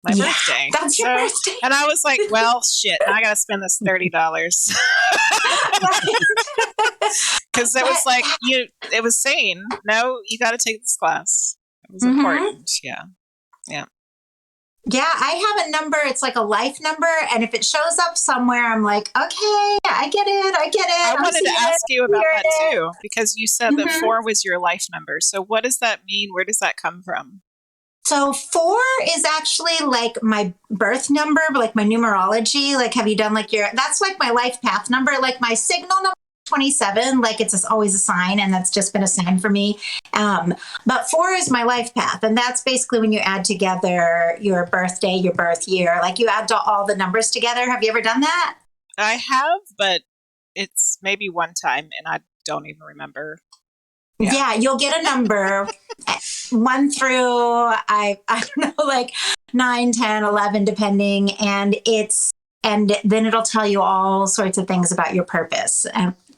My birthday. That's your birthday. And I was like, well, shit, I got to spend this $30. Because it was like, it was saying, no, you got to take this class. It was important. Yeah. Yeah, I have a number. It's like a life number. And if it shows up somewhere, I'm like, okay, I get it. I wanted to ask you about that too, because you said that 4 was your life number. So what does that mean? Where does that come from? So 4 is actually like my birth number, like my numerology. Like, have you done like that's like my life path number, like my signal number 27, like it's always a sign, and that's just been a sign for me. But 4 is my life path. And that's basically when you add together your birthday, your birth year, like you add all the numbers together. Have you ever done that? I have, but it's maybe one time and I don't even remember. Yeah, you'll get a number 1 through, I don't know, like 9, 10, 11, depending. And then it'll tell you all sorts of things about your purpose.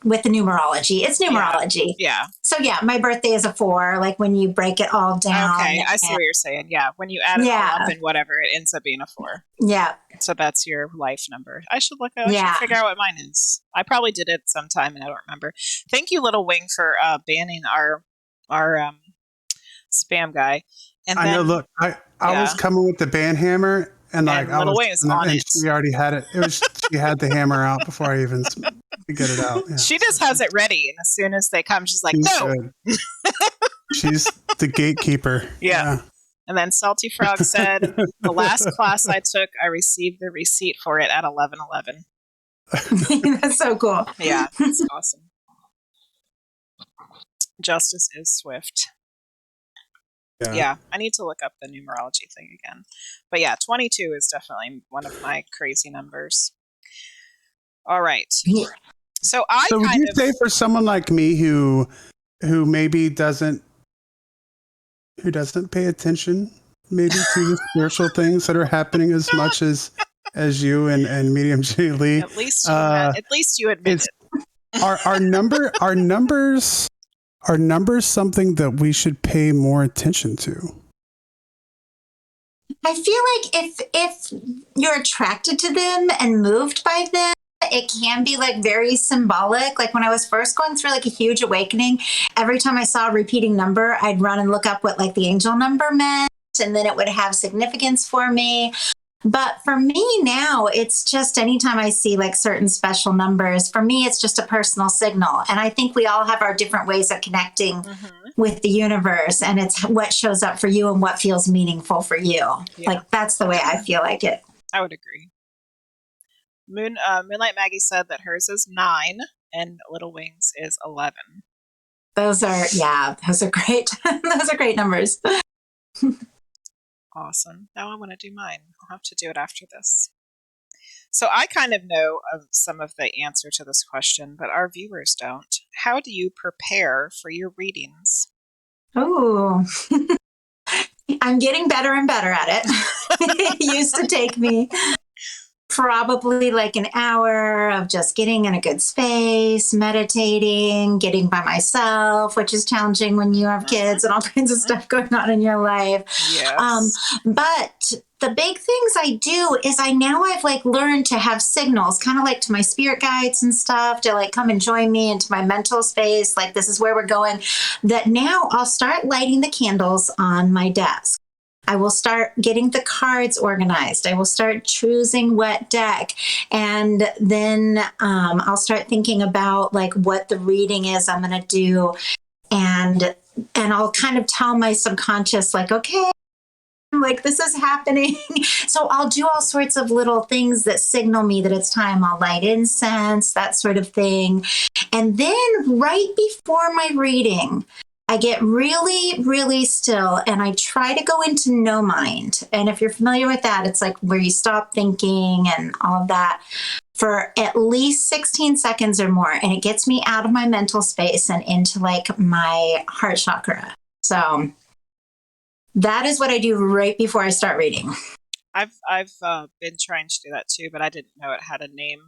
With the numerology, it's numerology. Yeah. So yeah, my birthday is a 4. Like when you break it all down. Okay, I see what you're saying. Yeah, when you add it all up and whatever, it ends up being a 4. Yeah. So that's your life number. I should look at. I should figure out what mine is. I probably did it sometime and I don't remember. Thank you, Little Wing, for banning our spam guy. And I know. Look, I was coming with the ban hammer. And like Little Wing is on it. She already had it. She had the hammer out before I even get it out. Yeah. She just has it ready, and as soon as they come, she's like, "No." She's the gatekeeper. Yeah. And then Salty Frog said, "The last class I took, I received the receipt for it at 11:11." That's so cool. Yeah, that's awesome. Justice is swift. Yeah, I need to look up the numerology thing again. But yeah, 22 is definitely one of my crazy numbers. All right. So would you say for someone like me who maybe doesn't pay attention maybe to the spiritual things that are happening as much as you and Medium Jenny Lee? At least you admit it. Are numbers something that we should pay more attention to? I feel like if you're attracted to them and moved by them, it can be like very symbolic. Like when I was first going through like a huge awakening, every time I saw a repeating number, I'd run and look up what like the angel number meant, and then it would have significance for me. But for me now, it's just anytime I see like certain special numbers, for me, it's just a personal signal. And I think we all have our different ways of connecting with the universe. And it's what shows up for you and what feels meaningful for you. Yeah. Like that's the way I feel like it. I would agree. Moonlight Maggie said that hers is 9 and Little Wings is 11. Those are great. Those are great numbers. Awesome. Now I want to do mine. I'll have to do it after this. So I kind of know of some of the answer to this question, but our viewers don't. How do you prepare for your readings? Oh, I'm getting better and better at it. It used to take me probably like an hour of just getting in a good space, meditating, getting by myself, which is challenging when you have kids and all kinds of stuff going on in your life. Yes. But the big things I do is I've like learned to have signals, kind of like to my spirit guides and stuff, to like come and join me into my mental space. Like, this is where we're going. That now I'll start lighting the candles on my desk. I will start getting the cards organized. I will start choosing what deck. And then I'll start thinking about like what the reading is I'm going to do. And I'll kind of tell my subconscious, like, okay, like this is happening. So I'll do all sorts of little things that signal me that it's time. I'll light incense, that sort of thing. And then right before my reading, I get really, really still and I try to go into no mind. And if you're familiar with that, it's like where you stop thinking and all of that for at least 16 seconds or more. And it gets me out of my mental space and into like my heart chakra. So that is what I do right before I start reading. I've been trying to do that too, but I didn't know it had a name.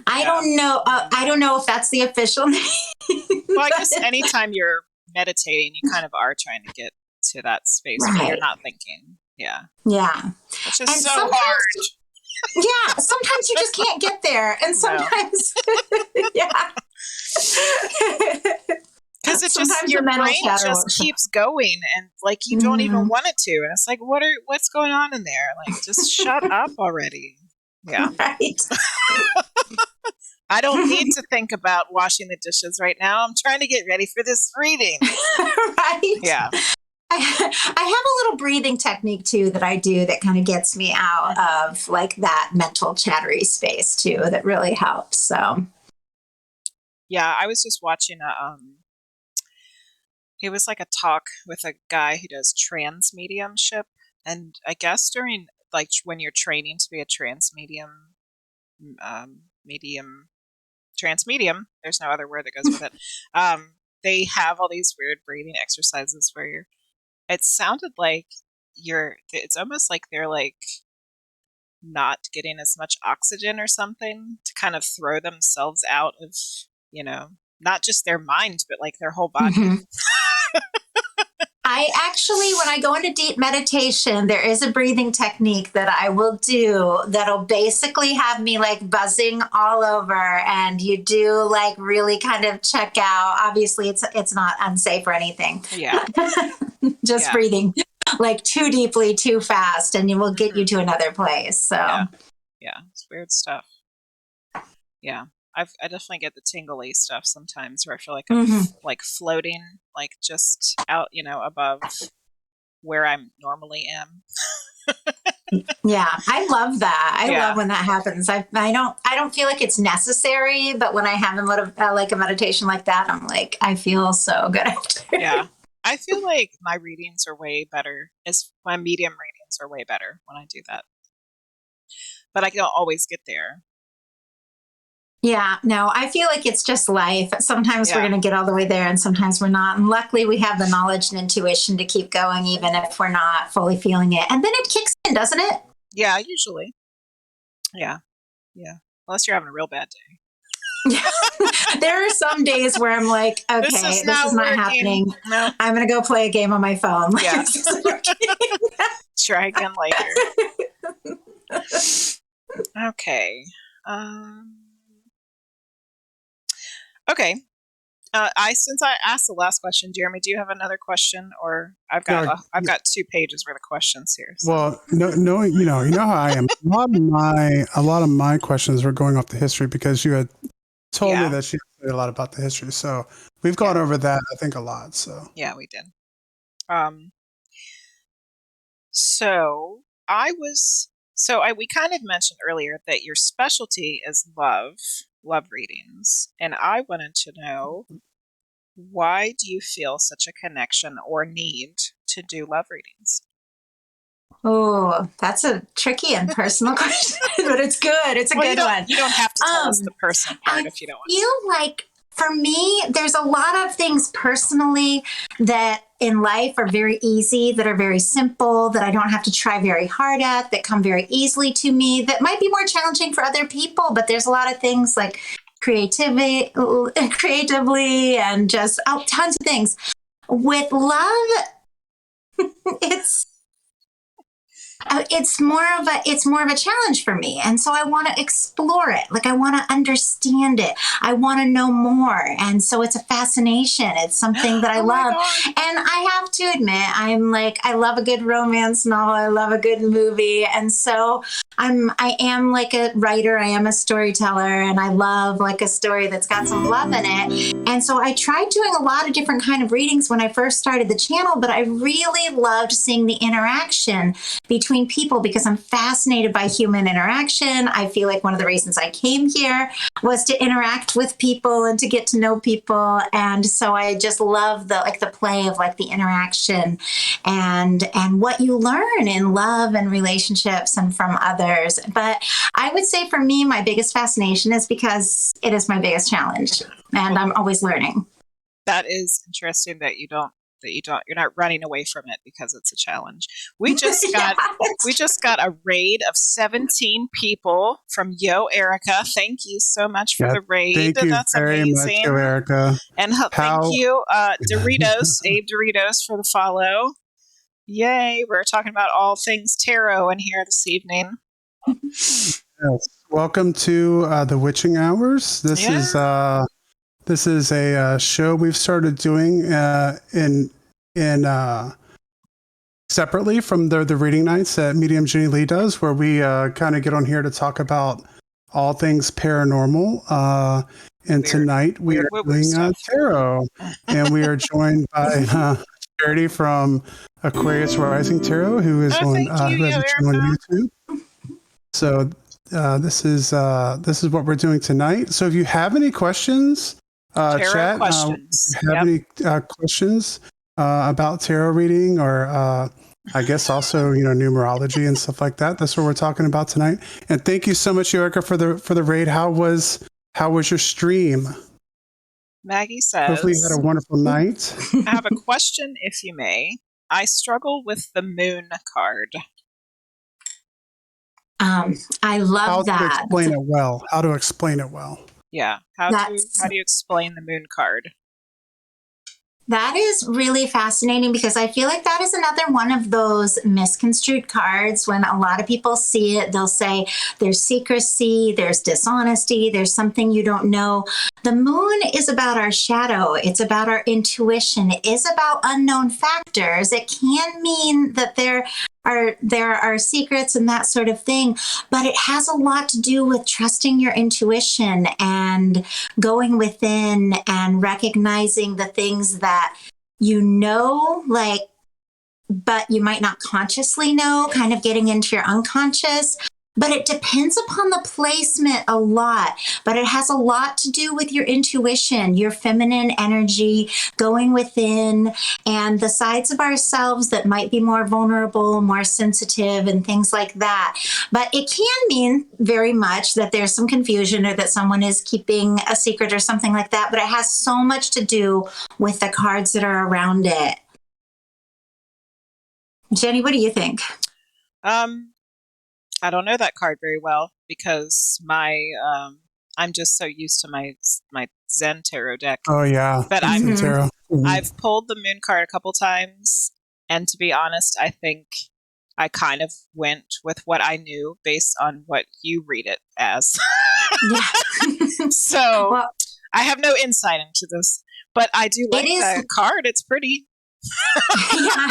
I don't know. I don't know if that's the official name. Well, I guess anytime you're meditating, you kind of are trying to get to that space where you're not thinking. Yeah. Yeah. Which is so hard. Yeah. Sometimes you just can't get there. And sometimes, yeah. Because it just, your brain just keeps going and like you don't even want it to. And it's like, what's going on in there? Like, just shut up already. Yeah. Right. I don't need to think about washing the dishes right now. I'm trying to get ready for this reading. Right. Yeah. I have a little breathing technique too that I do that kind of gets me out of like that mental chattery space too. That really helps. So. Yeah, I was just watching it was like a talk with a guy who does trans mediumship, and I guess during like when you're training to be a trans medium, there's no other word that goes with it. They have all these weird breathing exercises where it sounded like it's almost like they're like not getting as much oxygen or something to kind of throw themselves out of, not just their mind, but like their whole body. Mm-hmm. I actually, when I go into deep meditation, there is a breathing technique that I will do that'll basically have me like buzzing all over, and you do like really kind of check out. Obviously, it's not unsafe or anything. Yeah. Just breathing like too deeply, too fast, and it will get you to another place. So yeah, it's weird stuff. Yeah. I definitely get the tingly stuff sometimes where I feel like I'm like floating, like just out, above where I normally am. Yeah, I love that. I love when that happens. I don't feel like it's necessary, but when I have like a meditation like that, I'm like, I feel so good after. Yeah, I feel like my readings are way better. My medium readings are way better when I do that, but I don't always get there. Yeah, no, I feel like it's just life. Sometimes we're going to get all the way there and sometimes we're not. And luckily we have the knowledge and intuition to keep going even if we're not fully feeling it. And then it kicks in, doesn't it? Yeah, usually. Yeah. Yeah. Unless you're having a real bad day. There are some days where I'm like, okay, this is not happening. No. I'm going to go play a game on my phone. Yeah. Try again later. Okay. Okay. Since I asked the last question, Jeremy, do you have another question, or I've got 2 pages worth of questions here. So. Well, no, you know how I am. A lot of my questions were going off the history because you had told me that she knew a lot about the history. So we've gone over that, I think, a lot. So yeah, we did. We kind of mentioned earlier that your specialty is love readings, and I wanted to know, why do you feel such a connection or need to do love readings? Oh, that's a tricky and personal question, but it's good. It's a good one. You don't have to tell us the personal part if you don't want to. I feel like for me, there's a lot of things personally that in life are very easy, that are very simple, that I don't have to try very hard at, that come very easily to me, that might be more challenging for other people. But there's a lot of things like creatively and just tons of things. With love, it's more of a challenge for me, and so I want to explore it. Like I want to understand it. I want to know more, and so it's a fascination. It's something that I Oh my love, God. and I have to admit, I love a good romance novel. I love a good movie, and so I am like a writer. I am a storyteller, and I love like a story that's got some love in it. And so I tried doing a lot of different kind of readings when I first started the channel, but I really loved seeing the interaction between people because I'm fascinated by human interaction. I feel like one of the reasons I came here was to interact with people and to get to know people. And so I just love the play of like the interaction and what you learn in love and relationships and from others. But I would say for me, my biggest fascination is because it is my biggest challenge and I'm always learning. That is interesting that you're not running away from it because it's a challenge. We just Yeah. got a raid of 17 people from Yo Erica. Thank you so much for Yeah, the raid. thank you That's very much, amazing. Erica. And thank you, Doritos, Abe Doritos, for the follow. Yay! We're talking about all things tarot in here this evening. Yes. Welcome to the Witching Hours. This is a show we've started doing in separately from the reading nights that Medium Jenny Lee does, where we kind of get on here to talk about all things paranormal. And tonight we are doing tarot, and we are joined by Charity from Aquarius Rising Tarot, who is who has a channel on YouTube. So this is what we're doing tonight. So if you have any questions, chat. Questions. If you have any questions about tarot reading, or I guess also numerology and stuff like that, that's what we're talking about tonight. And thank you so much, Erica, for the raid. How was your stream? Maggie says, hopefully you had a wonderful night. I have a question, if you may. I struggle with the moon card. I love How that. to explain it well. How to explain it well. Yeah. How do you explain the moon card? That is really fascinating because I feel like that is another one of those misconstrued cards. When a lot of people see it, they'll say there's secrecy, there's dishonesty, there's something you don't know. The moon is about our shadow. It's about our intuition. It is about unknown factors. It can mean that there are secrets and that sort of thing, but it has a lot to do with trusting your intuition and going within and recognizing the things that but you might not consciously know, kind of getting into your unconscious. But it depends upon the placement a lot. But it has a lot to do with your intuition, your feminine energy, going within, and the sides of ourselves that might be more vulnerable, more sensitive, and things like that. But it can mean very much that there's some confusion or that someone is keeping a secret or something like that. But it has so much to do with the cards that are around it. Jenny, what do you think? I don't know that card very well because I'm just so used to my Zen tarot deck. Oh yeah, but tarot. I've pulled the moon card a couple times, and to be honest, I think I kind of went with what I knew based on what you read it as. Yeah. So well, I have no insight into this, but I do like that card. It's pretty. Yeah.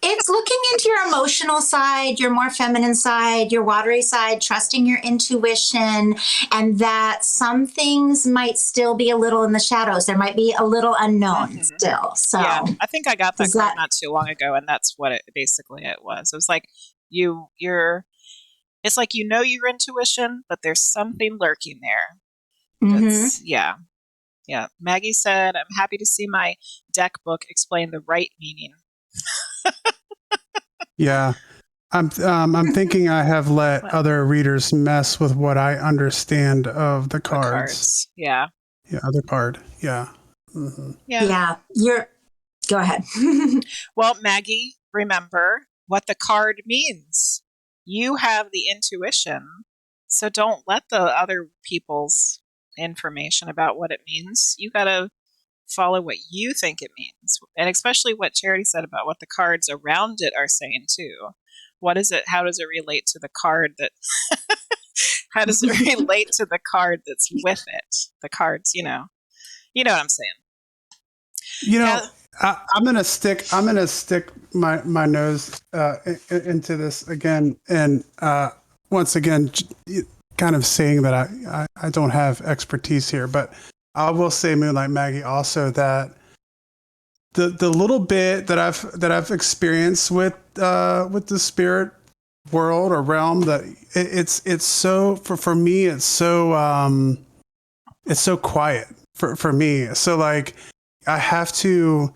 It's looking into your emotional side, your more feminine side, your watery side, trusting your intuition, and that some things might still be a little in the shadows. There might be a little unknown still. So yeah, I think I got that card not too long ago, and that's what it was. It was like it's like your intuition, but there's something lurking there. Mm-hmm. Yeah. Maggie said, "I'm happy to see my deck book explain the right meaning." Yeah, I'm thinking I have let other readers mess with what I understand of the cards. Yeah. Yeah, other card. Yeah. Mm-hmm. Yeah. Go ahead. Well, Maggie, remember what the card means. You have the intuition, so don't let the other people's information about what it means. You gotta follow what you think it means, and especially what Charity said about what the cards around it are saying too. what is it? How does it relate to the card that? How does it relate to the card that's with it? The cards, you know what I'm saying. You know, I'm gonna stick my nose into this again, and once again, kind of saying that I don't have expertise here, but I will say, Moonlight Maggie, also that the little bit that I've experienced with the spirit world or realm, that it's so for me it's so quiet for me. So like I have to.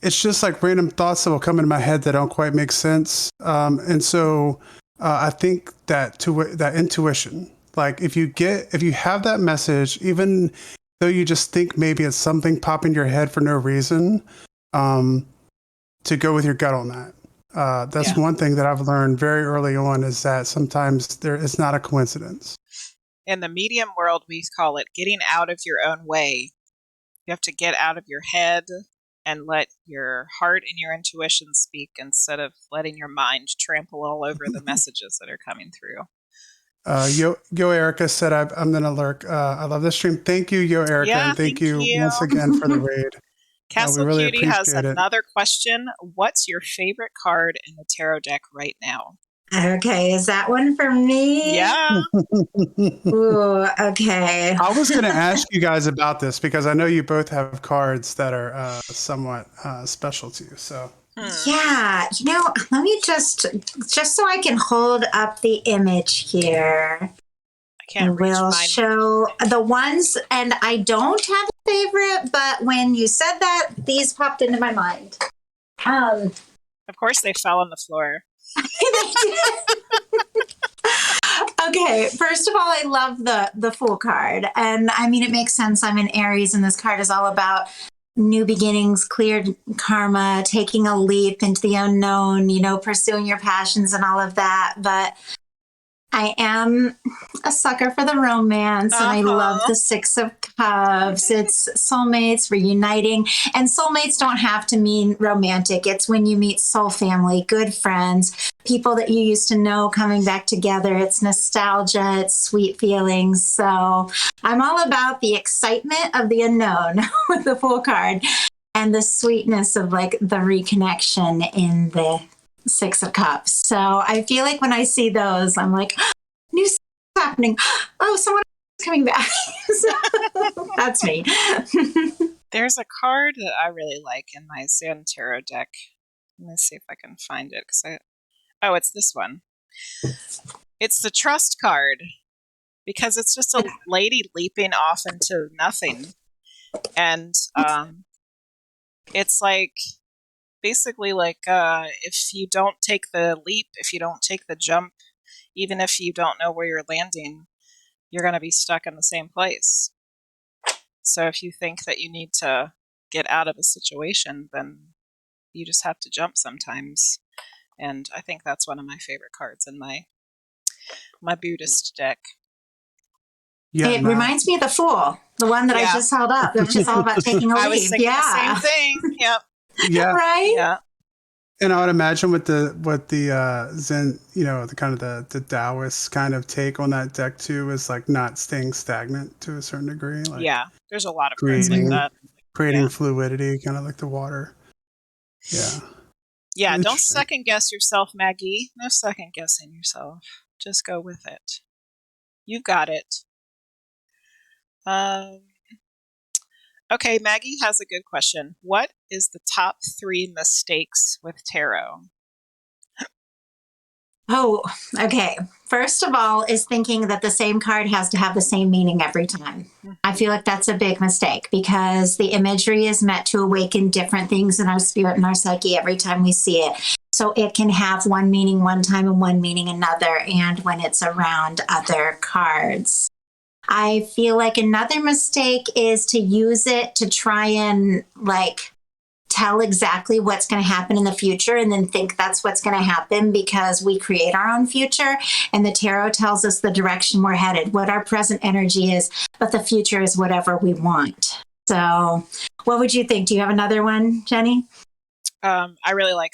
It's just like random thoughts that will come into my head that don't quite make sense, and so I think that that intuition, like if you have that message, even though you just think maybe it's something pop in your head for no reason, to go with your gut on that. That's one thing that I've learned very early on, is that sometimes it's not a coincidence. In the medium world, we call it getting out of your own way. You have to get out of your head and let your heart and your intuition speak, instead of letting your mind trample all over the messages that are coming through. Yo Erica said, I'm going to lurk. I love this stream. Thank you, Yo Erica. Yeah, and thank you once again for the raid. Castle we really Cutie has appreciate it. another question. What's your favorite card in the tarot deck right now? Okay, is that one for me? Yeah. Ooh, okay. I was going to ask you guys about this because I know you both have cards that are somewhat special to you. So yeah, let me just so I can hold up the image here. I can't reach we'll mine. Show the ones, and I don't have a favorite, but when you said that, these popped into my mind. Of course, they fell on the floor. Okay, first of all, I love the Fool card, and I mean, it makes sense. I'm an Aries, and this card is all about new beginnings, cleared karma, taking a leap into the unknown, pursuing your passions and all of that. But I am a sucker for the romance, and I love the Six of Cups. It's soulmates reuniting, and soulmates don't have to mean romantic. It's when you meet soul family, good friends, people that you used to know coming back together. It's nostalgia, it's sweet feelings. So I'm all about the excitement of the unknown with the Fool card, and the sweetness of like the reconnection in the Six of Cups. So I feel like when I see those, I'm like, new stuff happening. Oh, someone is coming back. So that's me. There's a card that I really like in my Zen Tarot deck. Let me see if I can find it. It's this one. It's the Trust card, because it's just a lady leaping off into nothing. And it's like, basically like, if you don't take the leap, if you don't take the jump, even if you don't know where you're landing, you're going to be stuck in the same place. So if you think that you need to get out of a situation, then you just have to jump sometimes. And I think that's one of my favorite cards in my Buddhist deck. Yeah, it reminds me of the Fool, the one that I just held up, which is all about taking a leap. I was thinking the same thing. Yep. Yeah. Right? Yeah. And I would imagine with the Zen, the kind of the Taoist kind of take on that deck too, is like not staying stagnant to a certain degree. Like there's a lot of cards like that. Creating fluidity, kind of like the water. Yeah. Yeah, don't second guess yourself, Maggie. No second guessing yourself. Just go with it. You've got it. Okay, Maggie has a good question. What is the top 3 mistakes with tarot? Oh, okay. First of all, is thinking that the same card has to have the same meaning every time. I feel like that's a big mistake, because the imagery is meant to awaken different things in our spirit and our psyche every time we see it. So it can have one meaning one time and one meaning another, and when it's around other cards. I feel like another mistake is to use it to try and tell exactly what's going to happen in the future, and then think that's what's going to happen, because we create our own future, and the tarot tells us the direction we're headed, what our present energy is, but the future is whatever we want. So what would you think? Do you have another one, Jenny? I really like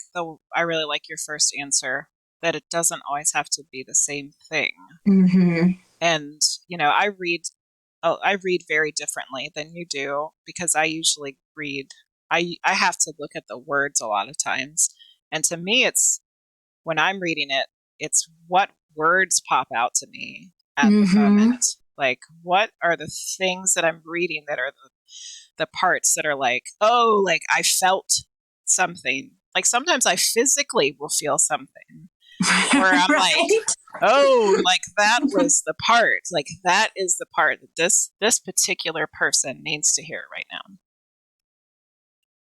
your first answer, that it doesn't always have to be the same thing. Mm-hmm. And I read very differently than you do, because I usually read. I have to look at the words a lot of times, and to me, it's when I'm reading it, it's what words pop out to me at the moment. Like, what are the things that I'm reading that are the parts that are like, oh, like I felt something. Like sometimes I physically will feel something where I'm Right? like, oh, like that was the part. Like that is the part that this particular person needs to hear right now.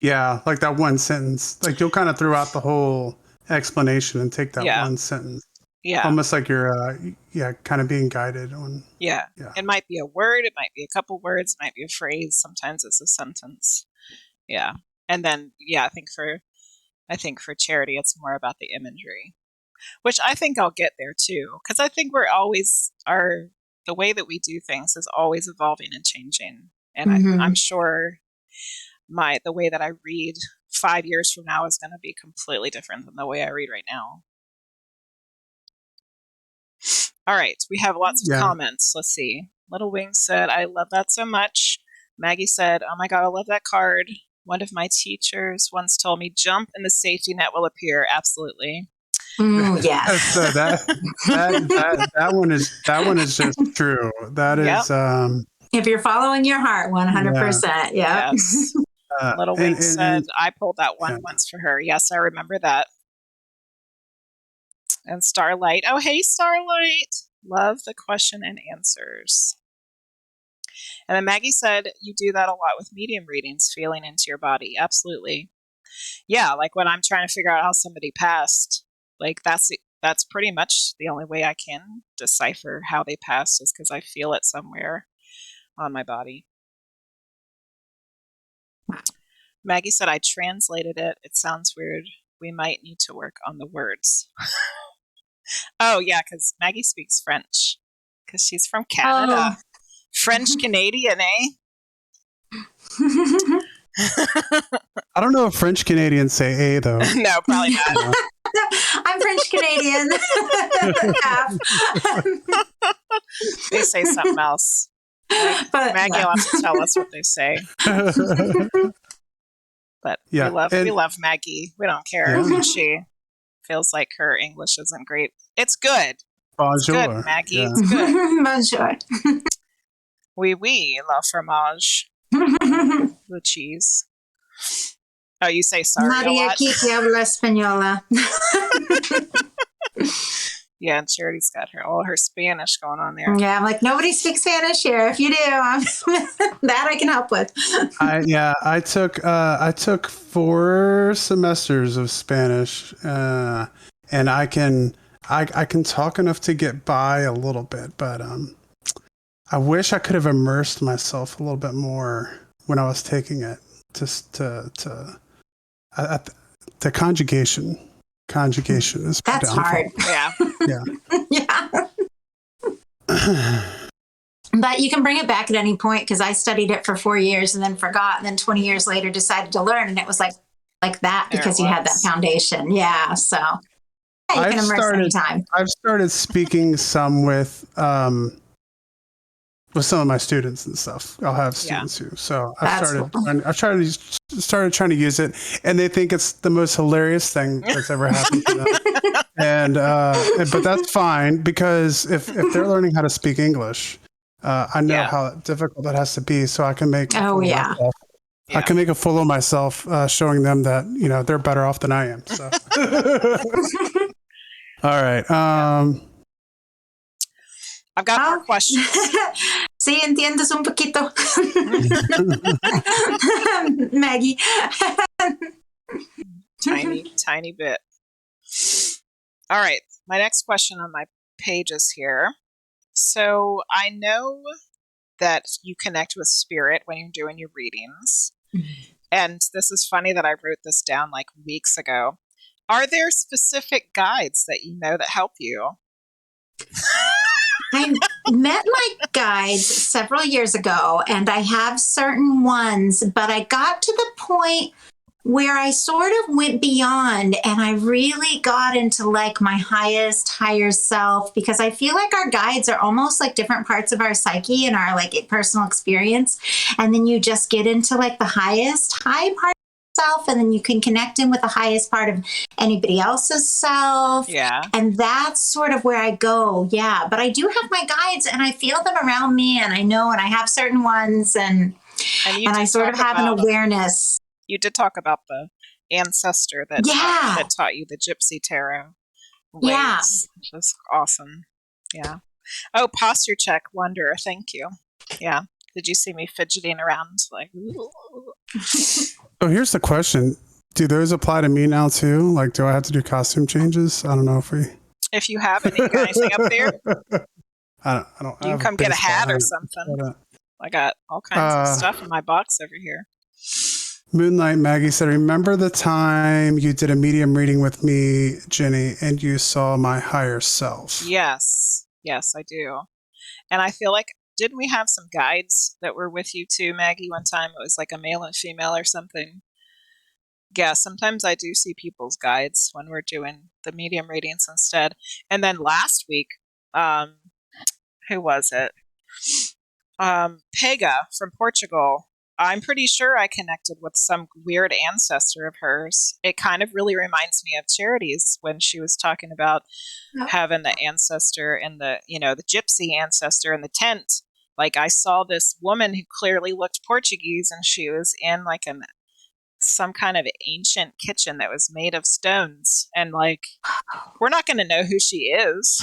Yeah, like that one sentence. Like you'll kind of throw out the whole explanation and take that Yeah. one sentence. Yeah. Almost like you're, kind of being guided on. Yeah. Yeah. It might be a word. It might be a couple words. It might be a phrase. Sometimes it's a sentence. Yeah. And then, yeah, I think for Charity, it's more about the imagery, which I think I'll get there too. Because I think the way that we do things is always evolving and changing. And I'm sure the way that I read 5 years from now is going to be completely different than the way I read right now. All right, we have lots of comments. Let's see. Little Wing said, I love that so much. Maggie said, oh my God, I love that card. One of my teachers once told me, jump and the safety net will appear. Absolutely. Yes. So that one is just true. That is if you're following your heart, 100%. Yeah. Yes. Little Wing said, I pulled that one once for her. Yes, I remember that. And Starlight. Oh, hey, Starlight. Love the question and answers. And then Maggie said, you do that a lot with medium readings, feeling into your body. Absolutely. Yeah, like when I'm trying to figure out how somebody passed, like that's pretty much the only way I can decipher how they passed, is because I feel it somewhere on my body. Maggie said, I translated it. It sounds weird. We might need to work on the words. Oh, yeah, because Maggie speaks French, because she's from Canada. Oh. French Canadian, eh? I don't know if French Canadians say "a" though. No, probably not. I'm French Canadian. They say something else. But Maggie will have to tell us what they say. But we love Maggie. We don't care if she feels like her English isn't great. It's good. Bonjour. It's good, Maggie. Yeah. It's good. Bonjour. Oui, la fromage. The cheese. Oh, you say sorry Maria a lot? Kiki habla española. Yeah, and Charity's got all her Spanish going on there. Yeah, I'm like, nobody speaks Spanish here. If you do, that I can help with. I took 4 semesters of Spanish, and I can talk enough to get by a little bit, but I wish I could have immersed myself a little bit more when I was taking it. Just the conjugation. Conjugation is that's hard. Yeah. Yeah. But you can bring it back at any point, because I studied it for 4 years and then forgot, and then 20 years later decided to learn, and it was like that because you had that foundation. Yeah. So you can immerse anytime. I've started speaking some with some of my students and stuff. I'll have students who. So I started trying to use it, and they think it's the most hilarious thing that's ever happened to them. And but that's fine, because if they're learning how to speak English, I know how difficult that has to be. So I can make I can make a fool of myself, showing them that they're better off than I am. So all right. I've got more questions. Sí, entiendes un poquito. Maggie. Tiny bit. All right. My next question on my page is here. So I know that you connect with spirit when you're doing your readings. Mm-hmm. And this is funny that I wrote this down like weeks ago. Are there specific guides that you know that help you? I met my guides several years ago, and I have certain ones, but I got to the point where I sort of went beyond and I really got into like my highest, higher self, because I feel like our guides are almost like different parts of our psyche and our like personal experience. And then you just get into like the highest high part of yourself, and then you can connect in with the highest part of anybody else's self. Yeah. And that's sort of where I go. Yeah. But I do have my guides and I feel them around me, and I know, and I have certain ones, and I sort of have an awareness. You did talk about the ancestor that taught you the Gypsy Tarot ways, Yeah. which is awesome. Yeah. Oh, posture check. Wonder. Thank you. Yeah. Did you see me fidgeting around like? Ooh. So here's the question: do those apply to me now too? Like, do I have to do costume changes? I don't know if we. If you have any, got anything up there? I don't. You can come get a hat or something. I got all kinds of stuff in my box over here. Moonlight Maggie said, remember the time you did a medium reading with me, Jenny, and you saw my higher self? Yes. Yes, I do. And I feel like, didn't we have some guides that were with you too, Maggie, one time? It was like a male and female or something. Yeah, sometimes I do see people's guides when we're doing the medium readings instead. And then last week, who was it? Pega from Portugal. I'm pretty sure I connected with some weird ancestor of hers. It kind of really reminds me of Charity's when she was talking about having the ancestor and the gypsy ancestor in the tent. Like, I saw this woman who clearly looked Portuguese, and she was in like some kind of ancient kitchen that was made of stones, and like, we're not going to know who she is,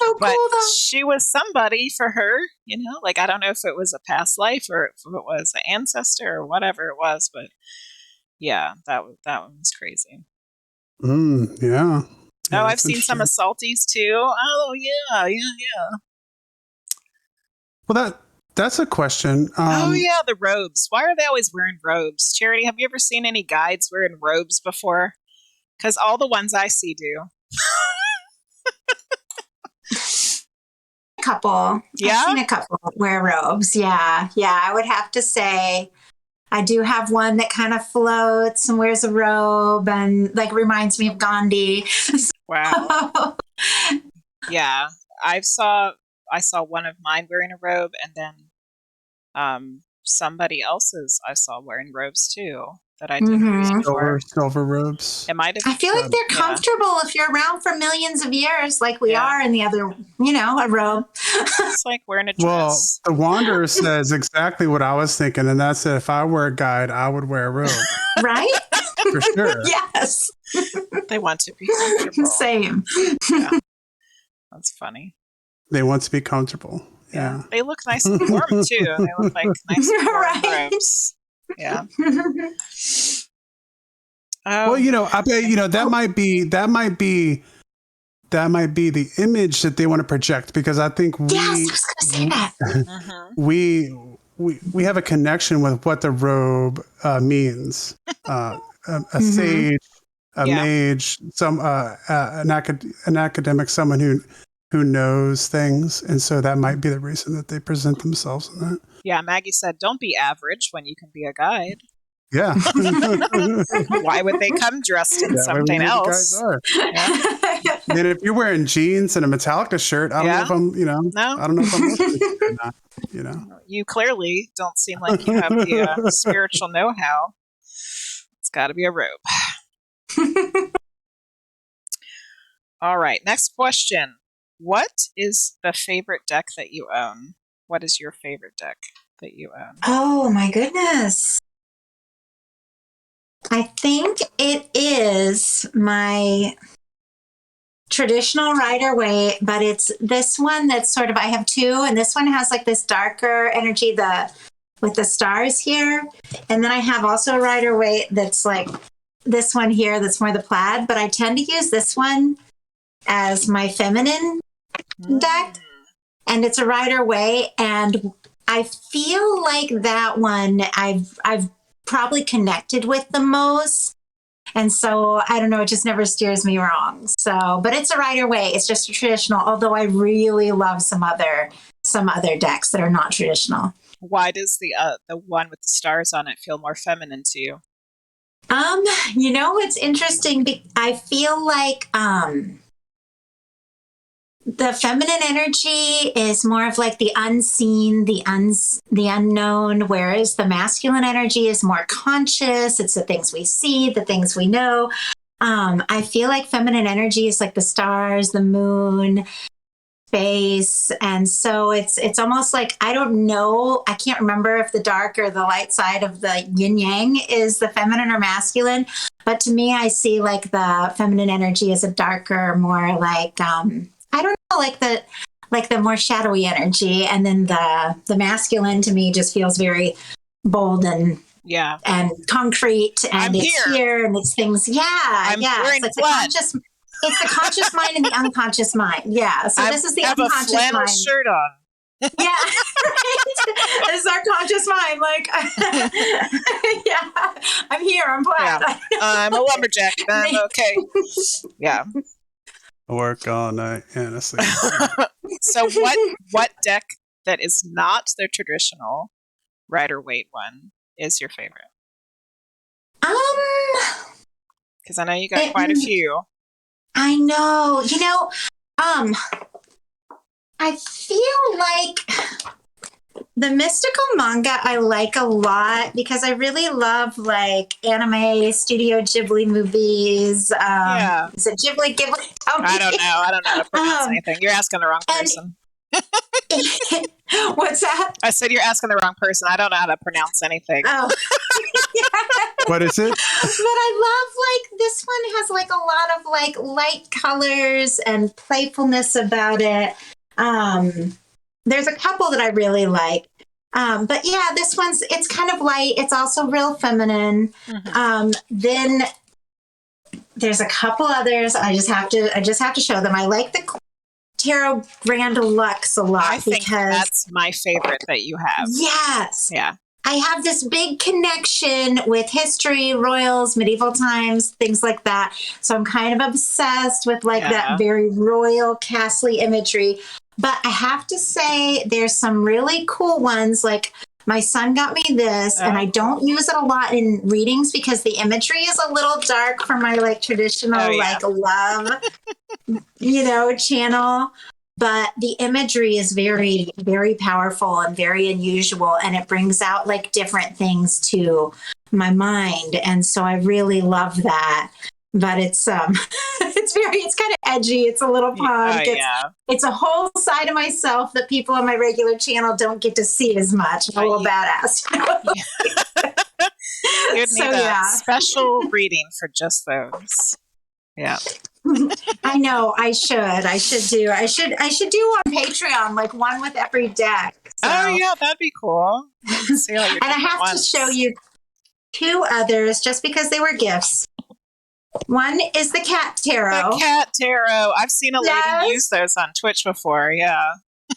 So but cool, though. she was somebody for her, like, I don't know if it was a past life or if it was an ancestor or whatever it was, but yeah, that one was crazy. Yeah. Oh, I've seen some assaultees too. Oh yeah. Well, that's a question. Oh yeah, the robes. Why are they always wearing robes? Charity, have you ever seen any guides wearing robes before? Because all the ones I see do. A couple. Yeah? I've seen a couple wear robes. Yeah. I would have to say I do have one that kind of floats and wears a robe and like reminds me of Gandhi. Wow. Yeah, I saw one of mine wearing a robe, and then somebody else's I saw wearing robes too that I didn't read before. Silver robes. It might have. I feel like they're comfortable if you're around for millions of years, like we are in the other, a robe. It's like wearing a dress. Well, the Wanderer says exactly what I was thinking, and that's that if I were a guide, I would wear a robe. Right? For sure. Yes. They want to be comfortable. Same. Yeah. That's funny. They want to be comfortable. Yeah. They look nice and warm too. They look like nice and warm robes. Yeah. Well, I bet that might be the image that they want to project, because I think yes, I was going to say that. we have a connection with what the robe means. A sage, a mage, an academic, someone who knows things, and so that might be the reason that they present themselves in that. Yeah, Maggie said, "Don't be average when you can be a guide." Yeah. Why would they come dressed in something else? Yeah. And if you're wearing jeans and a Metallica shirt, I don't know if I'm, I don't know if I'm listening or not. You clearly don't seem like you have the spiritual know-how. It's got to be a robe. All right, next question. What is the favorite deck that you own? What is your favorite deck that you own? Oh my goodness. I think it is my traditional Rider-Waite, but it's this one that's sort of, I have two, and this one has like this darker energy with the stars here. And then I have also a Rider-Waite that's like this one here that's more the plaid, but I tend to use this one as my feminine deck. And it's a Rider-Waite, and I feel like that one I've probably connected with the most. And so I don't know, it just never steers me wrong. So, but it's a Rider-Waite. It's just a traditional, although I really love some other decks that are not traditional. Why does the one with the stars on it feel more feminine to you? It's interesting. I feel like the feminine energy is more of like the unseen, the unknown, whereas the masculine energy is more conscious. It's the things we see, the things we know. I feel like feminine energy is like the stars, the moon, space, and so it's almost like, I don't know, I can't remember if the dark or the light side of the yin yang is the feminine or masculine, but to me I see like the feminine energy as a darker, more like I don't know, like the more shadowy energy, and then the masculine to me just feels very bold and concrete, and it's here and it's things. I'm wearing it's blood. It's the conscious mind and the unconscious mind. Yeah. So this is the unconscious mind. I have a flannel shirt on. Yeah. Right? This is our conscious mind. Like, yeah, I'm here. I'm glad. Yeah. I'm a lumberjack. I'm okay. Yeah. I work all night and I sleep. So what deck that is not the traditional Rider-Waite one is your favorite? Because I know you got quite a few. I know. I feel like the mystical manga I like a lot because I really love like anime, Studio Ghibli movies. Is it Ghibli? I don't know. I don't know how to pronounce anything. You're asking the wrong person. What's that? I said you're asking the wrong person. I don't know how to pronounce anything. Oh. What is it? But I love like this one has like a lot of like light colors and playfulness about it. There's a couple that I really like. But yeah, this it's kind of light. It's also real feminine. Mm-hmm. Then there's a couple others. I just have to show them. I like the Tarot Grand Deluxe a lot. I think that's my favorite that you have. Yes. Yeah. I have this big connection with history, royals, medieval times, things like that. So I'm kind of obsessed with like that very royal, castle imagery. But I have to say there's some really cool ones. Like my son got me this, and I don't use it a lot in readings because the imagery is a little dark for my like traditional like love, channel. But the imagery is very, very powerful and very unusual, and it brings out like different things to my mind. And so I really love that. But it's it's kind of edgy. It's a little punk. It's a whole side of myself that people on my regular channel don't get to see as much. I'm a little badass. You'd need a special reading for just those. Yeah. I know. I should do on Patreon, like one with every deck. So. Oh yeah, that'd be cool. See all your and I have to show you two others just because they were gifts. One is the cat tarot. The cat tarot. I've seen a lady use those on Twitch before. Yeah.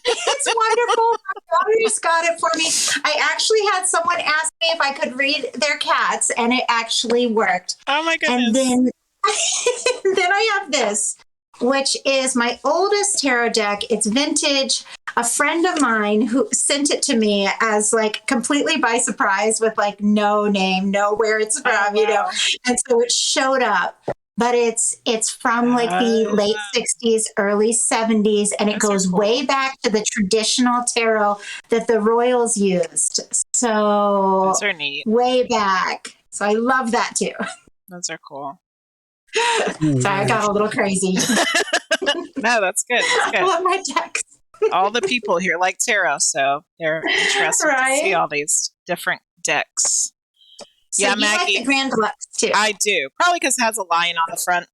It's wonderful. My daughter just got it for me. I actually had someone ask me if I could read their cats, and it actually worked. Oh my goodness. And then I have this, which is my oldest tarot deck. It's vintage. A friend of mine who sent it to me as like completely by surprise with like no name, no where it's from, And so it showed up. But it's from like the late 60s, early 70s, and it goes way back to the traditional tarot that the royals used. So those are neat. Way back. So I love that too. Those are cool. Sorry, I got a little crazy. No, that's good. That's good. I love my decks. All the people here like tarot, so they're interested to see all these different decks. So you Maggie, like the Grand Deluxe too. I do. Probably because it has a lion on the front.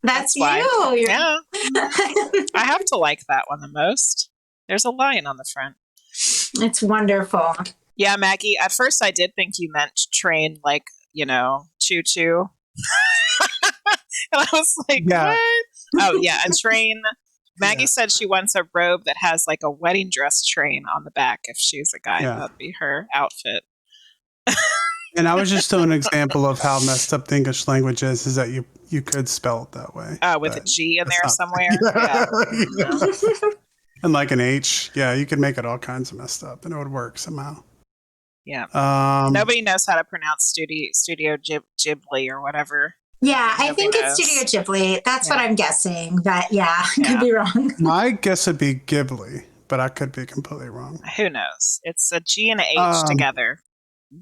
That's you. Yeah. I have to like that one the most. There's a lion on the front. It's wonderful. Yeah, Maggie, at first I did think you meant train like, choo-choo. And I was like, what? Oh, yeah, a train. Maggie said she wants a robe that has like a wedding dress train on the back. If she's a guy, that'd be her outfit. And I was just doing an example of how messed up the English language is that you could spell it that way. With a G in there somewhere. And like an H. Yeah, you could make it all kinds of messed up and it would work somehow. Yeah. Um, Nobody knows how to pronounce Studio Ghibli or whatever. Yeah, I Nobody think it's knows. Studio Ghibli. That's what Yeah. I'm guessing. But yeah, Yeah. could be wrong. my guess would be Ghibli, but I could be completely wrong. Who knows? It's a G and a H Um, together.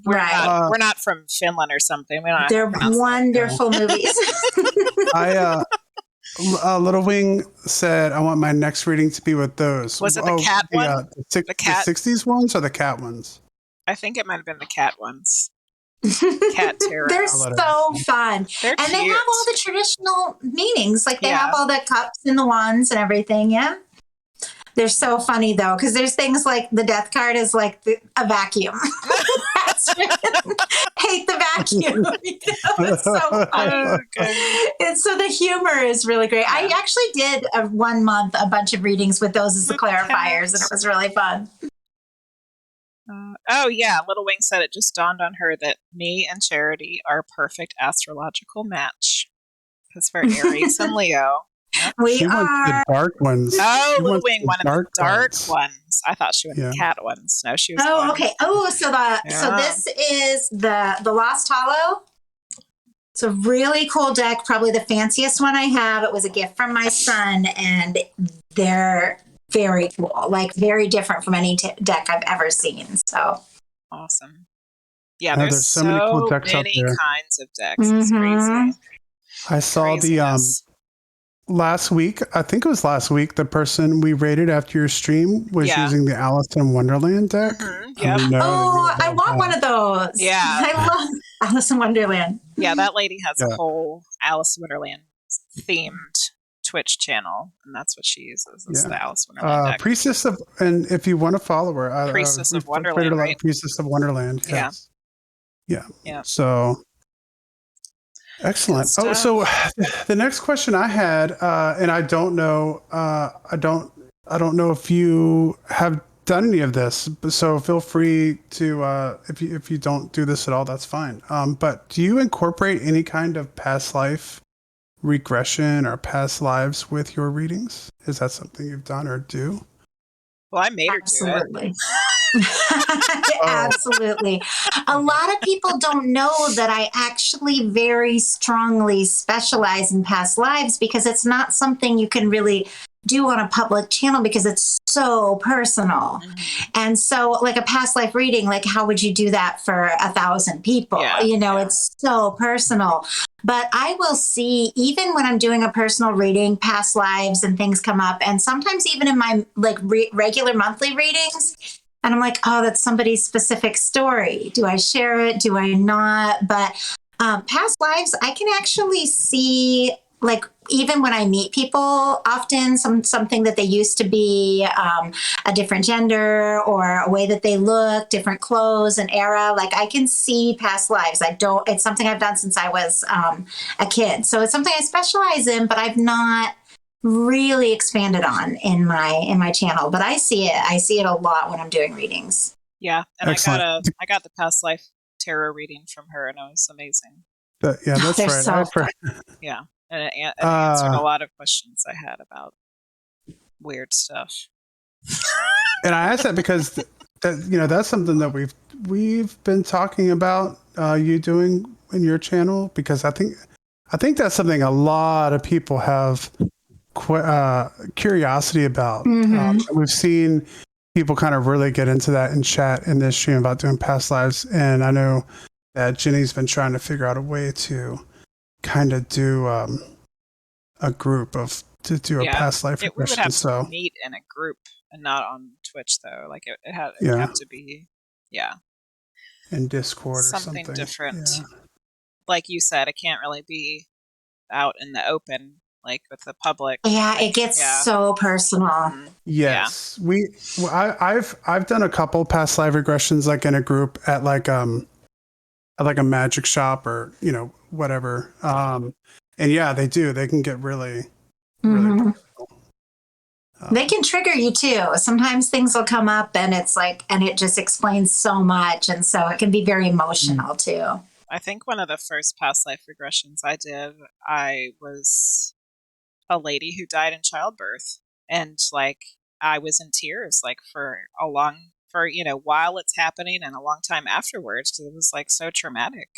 We're Right. not we're not from Finland or something. We don't know how to They're pronounce that. wonderful movies. Little Wing said, "I want my next reading to be with those." Was it the cat one? The The cat? 60s ones or the cat ones? I think it might have been the cat ones. Cat tarot. They're I'll let it so be. fun. They're And they cute. have all the traditional meanings. Like they Yeah. have all the cups and the wands and everything. Yeah. They're so funny though, because there's things like the death card is like a vacuum. That's hate the vacuum. It's so funny. Okay. And so the humor is really great. I actually did 1 month a bunch of readings with those as the With clarifiers, and it was really fun. Oh yeah, Little Wing said it just dawned on her that me and Charity are a perfect astrological match because we're Aries and Leo. We She wants are. the dark ones. Oh, She Little wants Wing the wanted the dark ones. ones. I thought she wanted Yeah. the cat ones. No, she was. Oh, going- okay. Oh, so Yeah. this is the Lost Hollow. It's a really cool deck, probably the fanciest one I have. It was a gift from my son, and they're very cool, like very different from any deck I've ever seen. So Awesome. Yeah, No, there's so many cool decks out there. kinds of decks. It's Mhm. crazy. I saw Craziness. last week. I think it was last week. The person we rated after your stream was Yeah. using the Alice in Wonderland deck. Mhm, I didn't know oh, anything I about want that. one of those. Yeah. I love Alice in Wonderland. Yeah, that lady has Yeah. a whole Alice in Wonderland themed Twitch channel, and that's what she uses. Is Yeah. the Alice in Wonderland deck. Priestess of, and if you want to follow her, Priestess of we've Wonderland, created a lot of right? Priestess of Wonderland. Yeah. Yes. Yeah. Yeah. So excellent. Good Oh, so the next question I had, and I don't know, I don't know if you have done any of this, so feel free to, if you don't do this at all, that's fine. But do you incorporate any kind of past life regression or past lives with your readings? Is that something you've done or do? Well, I made her do it. Absolutely. Absolutely. A lot of people don't know that I actually very strongly specialize in past lives because it's not something you can really do on a public channel because it's so personal. Mhm. And so like a past life reading, like how would you do that for 1,000 people? Yeah, It's so personal. But I will see, even when I'm doing a personal reading, past lives and things come up. And sometimes even in my like regular monthly readings, and I'm like, oh, that's somebody's specific story. Do I share it? Do I not? But past lives, I can actually see, like, even when I meet people, often something that they used to be, a different gender or a way that they look, different clothes, an era. Like I can see past lives. It's something I've done since I was a kid. So it's something I specialize in, but I've not really expanded on in my channel. But I see it a lot when I'm doing readings. Yeah, and Excellent. I got the past life tarot reading from her, and it was amazing. Yeah, that's They're right. so Yeah, and it answered a lot of questions I had about weird stuff. And I asked that because that's something that we've been talking about you doing in your channel, because I think that's something a lot of people have curiosity about. We've seen people kind of really get into that in chat in this stream about doing past lives, and I know that Jenny's been trying to figure out a way to kind of do a group to do a past life We would regression. have So to meet in a group and not on Twitch though. Like it had to be in Discord or something something different. Yeah. Like you said, it can't really be out in the open, like with the public. Yeah, it gets so personal. Mhm. Yes, I've done a couple past life regressions, like in a group at like a magic shop or whatever. And yeah, they can get really Mhm. personal. They can trigger you too. Sometimes things will come up and it's like, and it just explains so much. And so it can be very emotional too. I think one of the first past life regressions I did, I was a lady who died in childbirth, and like I was in tears like for a long for, while it's happening and a long time afterwards because it was like so traumatic.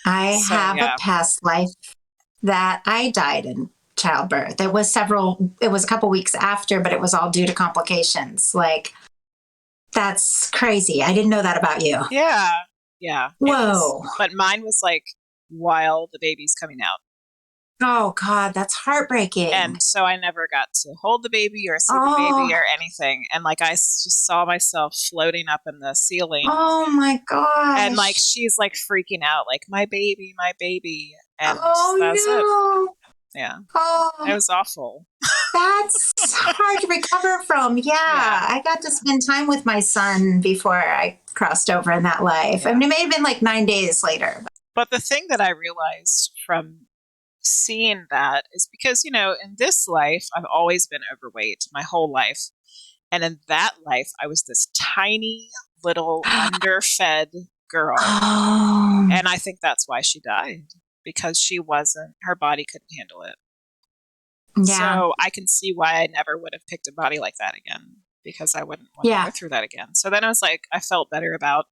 I So, have yeah. a past life that I died in childbirth. It was a couple weeks after, but it was all due to complications. Like, that's crazy. I didn't know that about you. Yeah. Yeah. Whoa. But mine was like while the baby's coming out. Oh, God, that's heartbreaking. And so I never got to hold the baby or see the baby or anything. And like I just saw myself floating up in the ceiling. Oh, my gosh. And like she's like freaking out, like, my baby. And oh, that's no. it. Yeah. Oh, It was awful. That's hard to recover from. Yeah. I got to spend time with my son before I crossed over in that life. Yeah. I mean, it may have been like 9 days later. But the thing that I realized from seeing that is because, in this life, I've always been overweight my whole life. And in that life, I was this tiny little underfed girl. Oh. And I think that's why she died, because her body couldn't handle it. Yeah. So I can see why I never would have picked a body like that again, because I wouldn't want to go through that again. So then I was like, I felt better about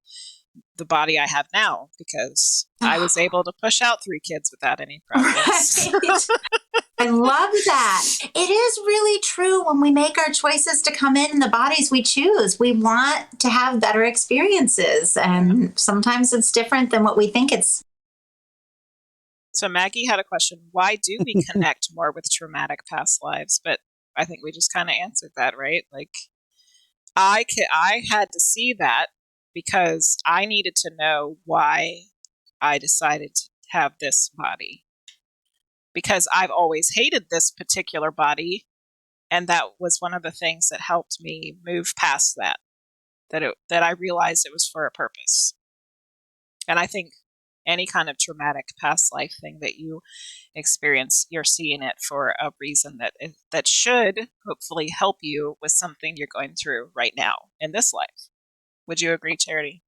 the body I have now because I was able to push out 3 kids without any problems. Right. I love that. It is really true when we make our choices to come in the bodies we choose. We want to have better experiences, and sometimes it's different than what we think it's. So Maggie had a question. Why do we connect more with traumatic past lives? But I think we just kind of answered that, right? Like I had to see that because I needed to know why I decided to have this body. Because I've always hated this particular body, and that was one of the things that helped me move past that. That I realized it was for a purpose. And I think any kind of traumatic past life thing that you experience, you're seeing it for a reason that should hopefully help you with something you're going through right now in this life. Would you agree, Charity?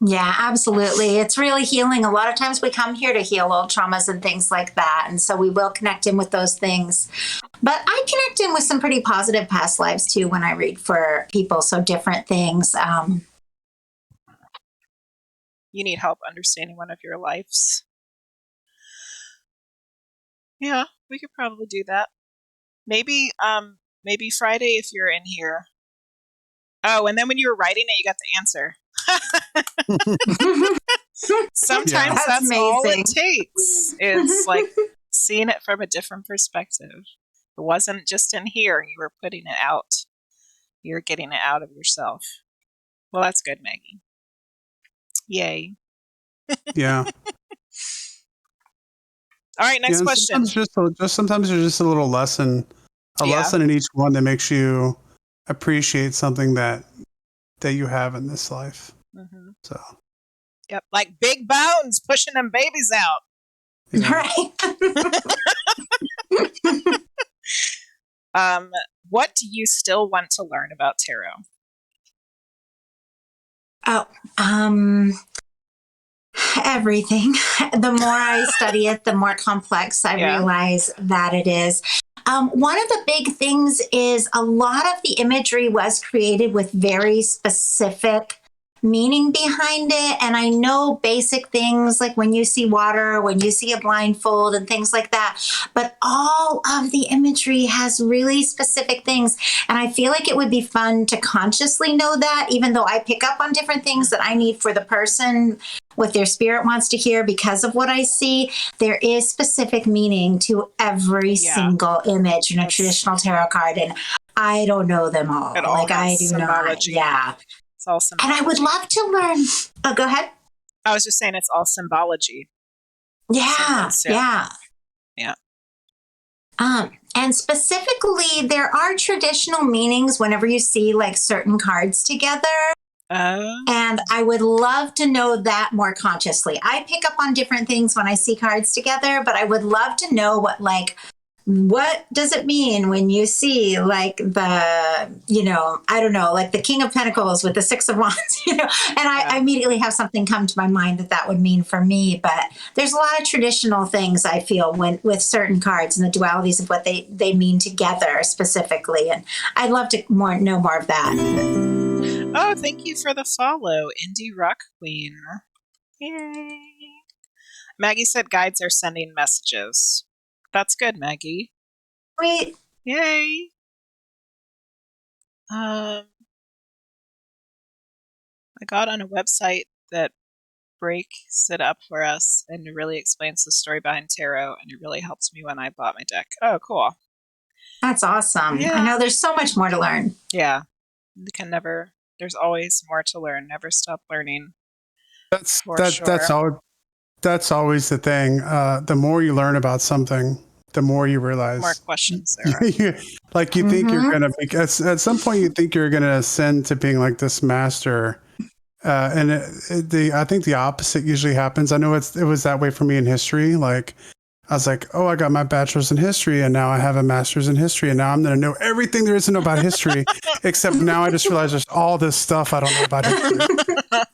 Yeah, absolutely. It's really healing. A lot of times we come here to heal old traumas and things like that. And so we will connect in with those things. But I connect in with some pretty positive past lives too when I read for people. So different things. You need help understanding one of your lives. Yeah, we could probably do that. Maybe Friday if you're in here. Oh, and then when you were writing it, you got the answer. Sometimes that's all it takes. It's like seeing it from a different perspective. It wasn't just in here. You were putting it out. You're getting it out of yourself. Well, that's good, Maggie. Yay. Yeah. All right, next question. Sometimes there's just a little lesson, lesson in each one that makes you appreciate something that you have in this life. Mm-hmm. So. Yep, like big bones pushing them babies out. Yeah. Right. What do you still want to learn about tarot? Everything. The more I study it, the more complex I realize that it is. One of the big things is a lot of the imagery was created with very specific meaning behind it. And I know basic things like when you see water, when you see a blindfold and things like that, but all of the imagery has really specific things. And I feel like it would be fun to consciously know that, even though I pick up on different things that I need for the person, what their spirit wants to hear because of what I see, there is specific meaning to every single image in a traditional tarot card. And I don't know them all. Like I do symbology. Not. Yeah. It's all symbology. And I would love to learn. Oh, go ahead. I was just saying it's all symbology. Yeah. And specifically, there are traditional meanings whenever you see like certain cards together. And I would love to know that more consciously. I pick up on different things when I see cards together, but I would love to know what does it mean when you see like the, I don't know, like the King of Pentacles with the Six of Wands, and I immediately have something come to my mind that would mean for me. But there's a lot of traditional things I feel with certain cards and the dualities of what they mean together specifically. And I'd love to know more of that. Oh, thank you for the follow, Indie Rock Queen. Yay. Maggie said guides are sending messages. That's good, Maggie. Wait. Yay. I got on a website that breaks it up for us and it really explains the story behind tarot, and it really helped me when I bought my deck. Oh, cool. That's awesome. Yeah. I know there's so much more to learn. Yeah. There's always more to learn. Never stop learning. That's always the thing. The more you learn about something, the more you realize. More questions there are. You think you're going to be, at some point you think you're going to ascend to being like this master. And I think the opposite usually happens. I know it was that way for me in history. Like, I was like, oh, I got my bachelor's in history and now I have a master's in history and now I'm going to know everything there is to know about history, except now I just realize there's all this stuff I don't know about history.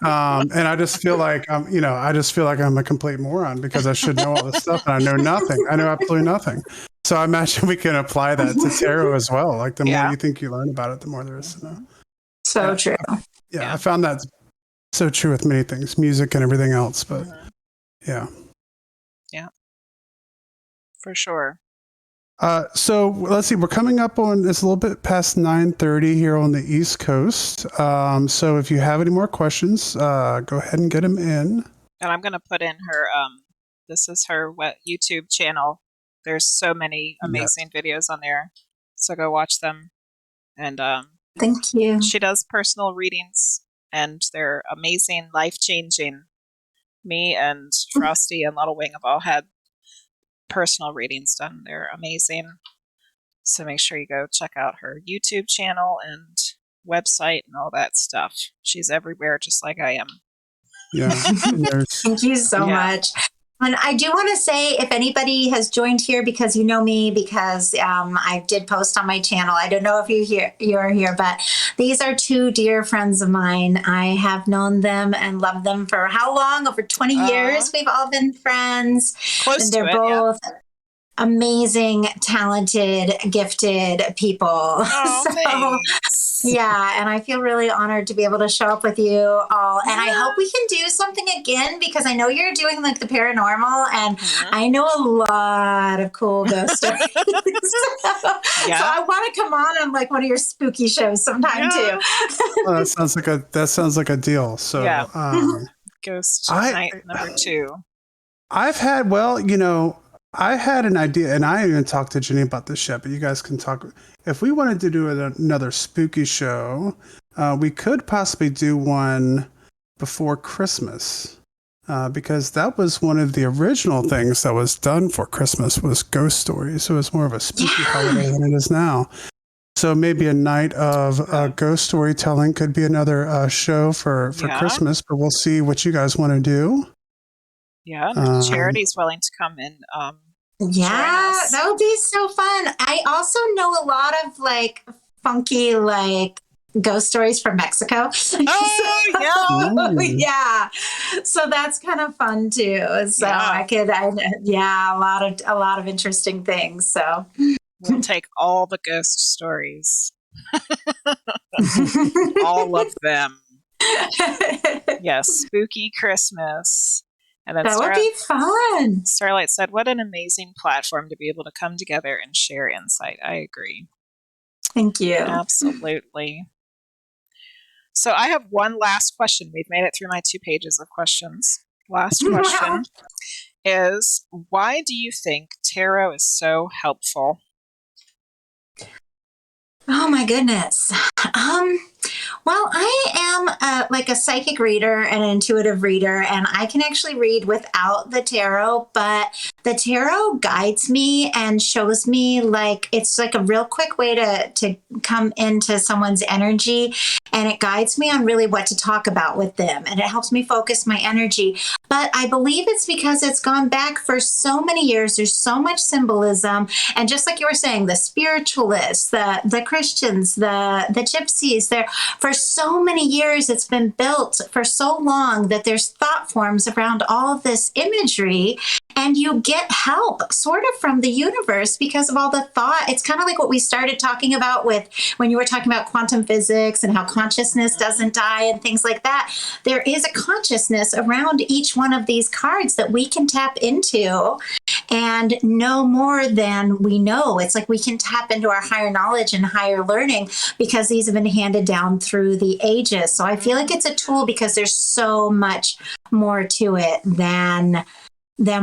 And I just feel like I'm a complete moron because I should know all this stuff and I know nothing. I know absolutely nothing. So I imagine we can apply that to tarot as well. Like the more you think you learn about it, the more there is to know. So true. I found that so true with many things, music and everything else. But yeah. For sure. So let's see. We're coming up on, it's a little bit past 9:30 here on the East Coast. So if you have any more questions, go ahead and get them in. And I'm going to put in her, this is her YouTube channel. There's so many amazing videos on there. So go watch them. And thank you. She does personal readings and they're amazing, life-changing. Me and Frosty and Little Wing have all had personal readings done. They're amazing. So make sure you go check out her YouTube channel and website and all that stuff. She's everywhere just like I am. Yeah. Thank you so much. And I do want to say, if anybody has joined here because you know me, because I did post on my channel. I don't know if you're here, but these are two dear friends of mine. I have known them and loved them for how long? Over 20 years. We've all been friends. Close and they're to it, both amazing, talented, gifted people. Oh, thanks. Yeah, and I feel really honored to be able to show up with you all. And I hope we can do something again because I know you're doing like the paranormal, and I know a lot of cool ghost stories. So I want to come on like one of your spooky shows sometime too. Well, that sounds like a deal. So Ghost night number 2. I had an idea, and I haven't even talked to Jenny about this yet, but you guys can talk. If we wanted to do another spooky show, we could possibly do one before Christmas, because that was one of the original things that was done for Christmas was ghost stories. So it's more of a spooky holiday than it is now. So maybe a night of ghost storytelling could be another show for Christmas, but we'll see what you guys want to do. Yeah, Charity's willing to come in. That would be so fun. I also know a lot of like funky like ghost stories from Mexico. Oh yeah. So that's kind of fun too. So a lot of interesting things. So we'll take all the ghost stories, all of them. Yes, spooky Christmas. And then that would be fun. Starlight said, what an amazing platform to be able to come together and share insight. I agree. Thank you. Absolutely. So I have one last question. We've made it through my 2 pages of questions. Last question is, why do you think tarot is so helpful? Oh my goodness. Well, I am like a psychic reader and an intuitive reader, and I can actually read without the tarot, but the tarot guides me and shows me like it's like a real quick way to come into someone's energy, and it guides me on really what to talk about with them, and it helps me focus my energy. But I believe it's because it's gone back for so many years. There's so much symbolism, and just like you were saying, the spiritualists, the Christians, the gypsies, for so many years it's been built for so long that there's thought forms around all of this imagery, and you get help sort of from the universe because of all the thought. It's kind of like what we started talking about with when you were talking about quantum physics and how consciousness doesn't die and things like that. There is a consciousness around each one of these cards that we can tap into and know more than we know. It's like we can tap into our higher knowledge and higher learning because these have been handed down through the ages. So I feel like it's a tool because there's so much more to it than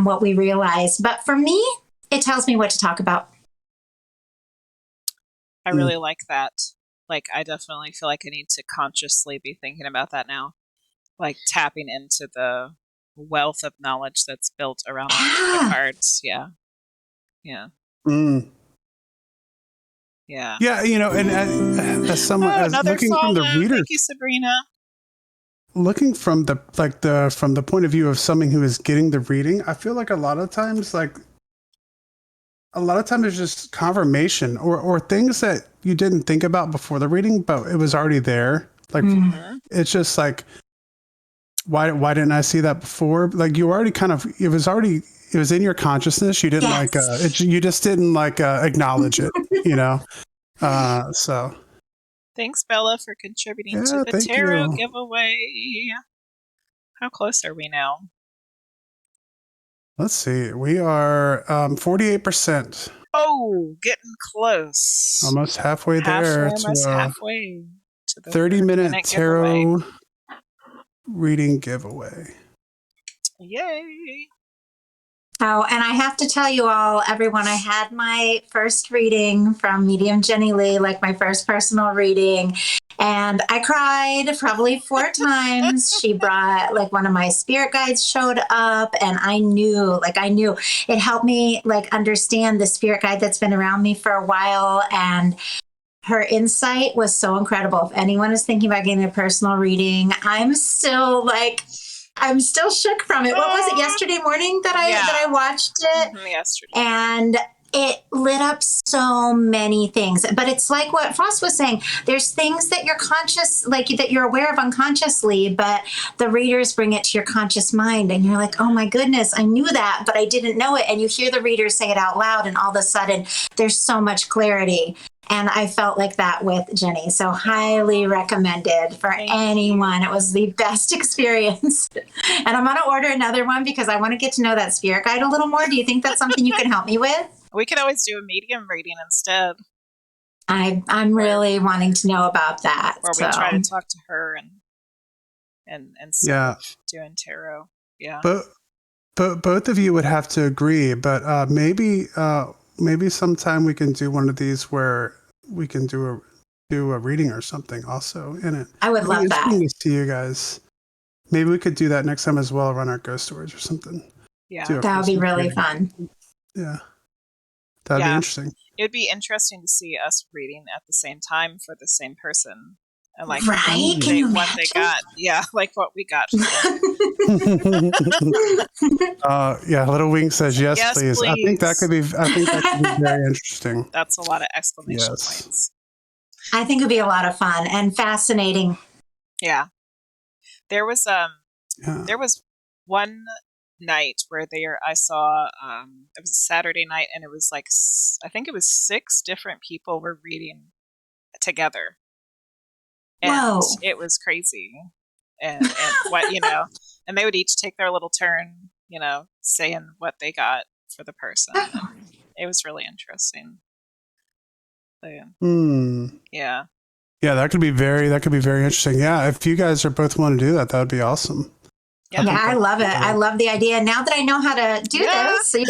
what we realize. But for me, it tells me what to talk about. I really like that. Like, I definitely feel like I need to consciously be thinking about that now. Like, tapping into the wealth of knowledge that's built around the cards. Yeah. Yeah. Mm. Yeah. Yeah, you know, and as someone as looking from the reader, thank you, Sabrina. Looking from the point of view of someone who is getting the reading, I feel like a lot of times it's just confirmation or things that you didn't think about before the reading, but it was already there. Like it's just like, why didn't I see that before? Like you already it was in your consciousness. You didn't you just didn't acknowledge it, you know? So. Thanks, Bella, for contributing to the tarot giveaway. How close are we now? Let's see. We are 48%. Oh, getting close. Almost halfway there. Halfway to the 30-minute tarot giveaway. reading giveaway. Yay. Oh, and I have to tell you all, everyone, I had my first reading from medium Jenny Lee, like my first personal reading. And I cried probably 4 times. She brought one of my spirit guides showed up and I knew it helped me understand the spirit guide that's been around me for a while. And her insight was so incredible. If anyone is thinking about getting a personal reading, I'm still shook from it. What was it, yesterday morning that I watched it? Yesterday. And it lit up so many things. But it's like what Frost was saying. There's things that you're conscious, that you're aware of unconsciously, but the readers bring it to your conscious mind. And you're like, oh my goodness, I knew that, but I didn't know it. And you hear the readers say it out loud, and all of a sudden there's so much clarity. And I felt like that with Jenny. So highly recommended for anyone. It was the best experience. And I'm going to order another one because I want to get to know that spirit guide a little more. Do you think that's something you can help me with? We could always do a medium reading instead. I'm really wanting to know about that. Or we try to talk to her and doing tarot. Yeah. But both of you would have to agree. But maybe sometime we can do one of these where we can do a reading or something also in it. I would love that. To see you guys. Maybe we could do that next time as well. Run our ghost stories or something. Yeah, that would be really fun. Yeah, that'd be interesting. It'd be interesting to see us reading at the same time for the same person. And right? What they got. Yeah, like what we got. Little Wing says yes, please. I think that could be very interesting. That's a lot of exclamation points. I think it'd be a lot of fun and fascinating. Yeah. There was one night where I saw it was a Saturday night, and it was I think it was 6 different people were reading together. And Whoa. It was crazy. And what, and they would each take their little turn, saying what they got for the person. It was really interesting. So, yeah. Yeah, that could be very interesting. Yeah, if you guys are both want to do that, that would be awesome. Yeah, I love it. I love the idea. Now that I know how to do this, so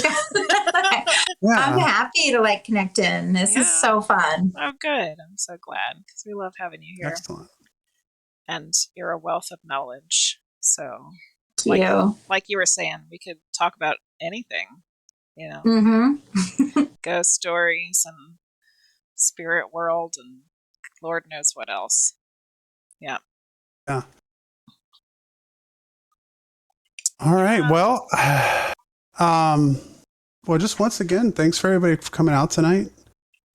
I'm happy to connect in. This is so fun. Oh, good. I'm so glad because we love having you here. Excellent. And you're a wealth of knowledge. So, Thank you. Like you were saying, we could talk about anything. Ghost stories and spirit world and Lord knows what else. Yeah. Yeah. All right. Well, just once again, thanks for everybody for coming out tonight.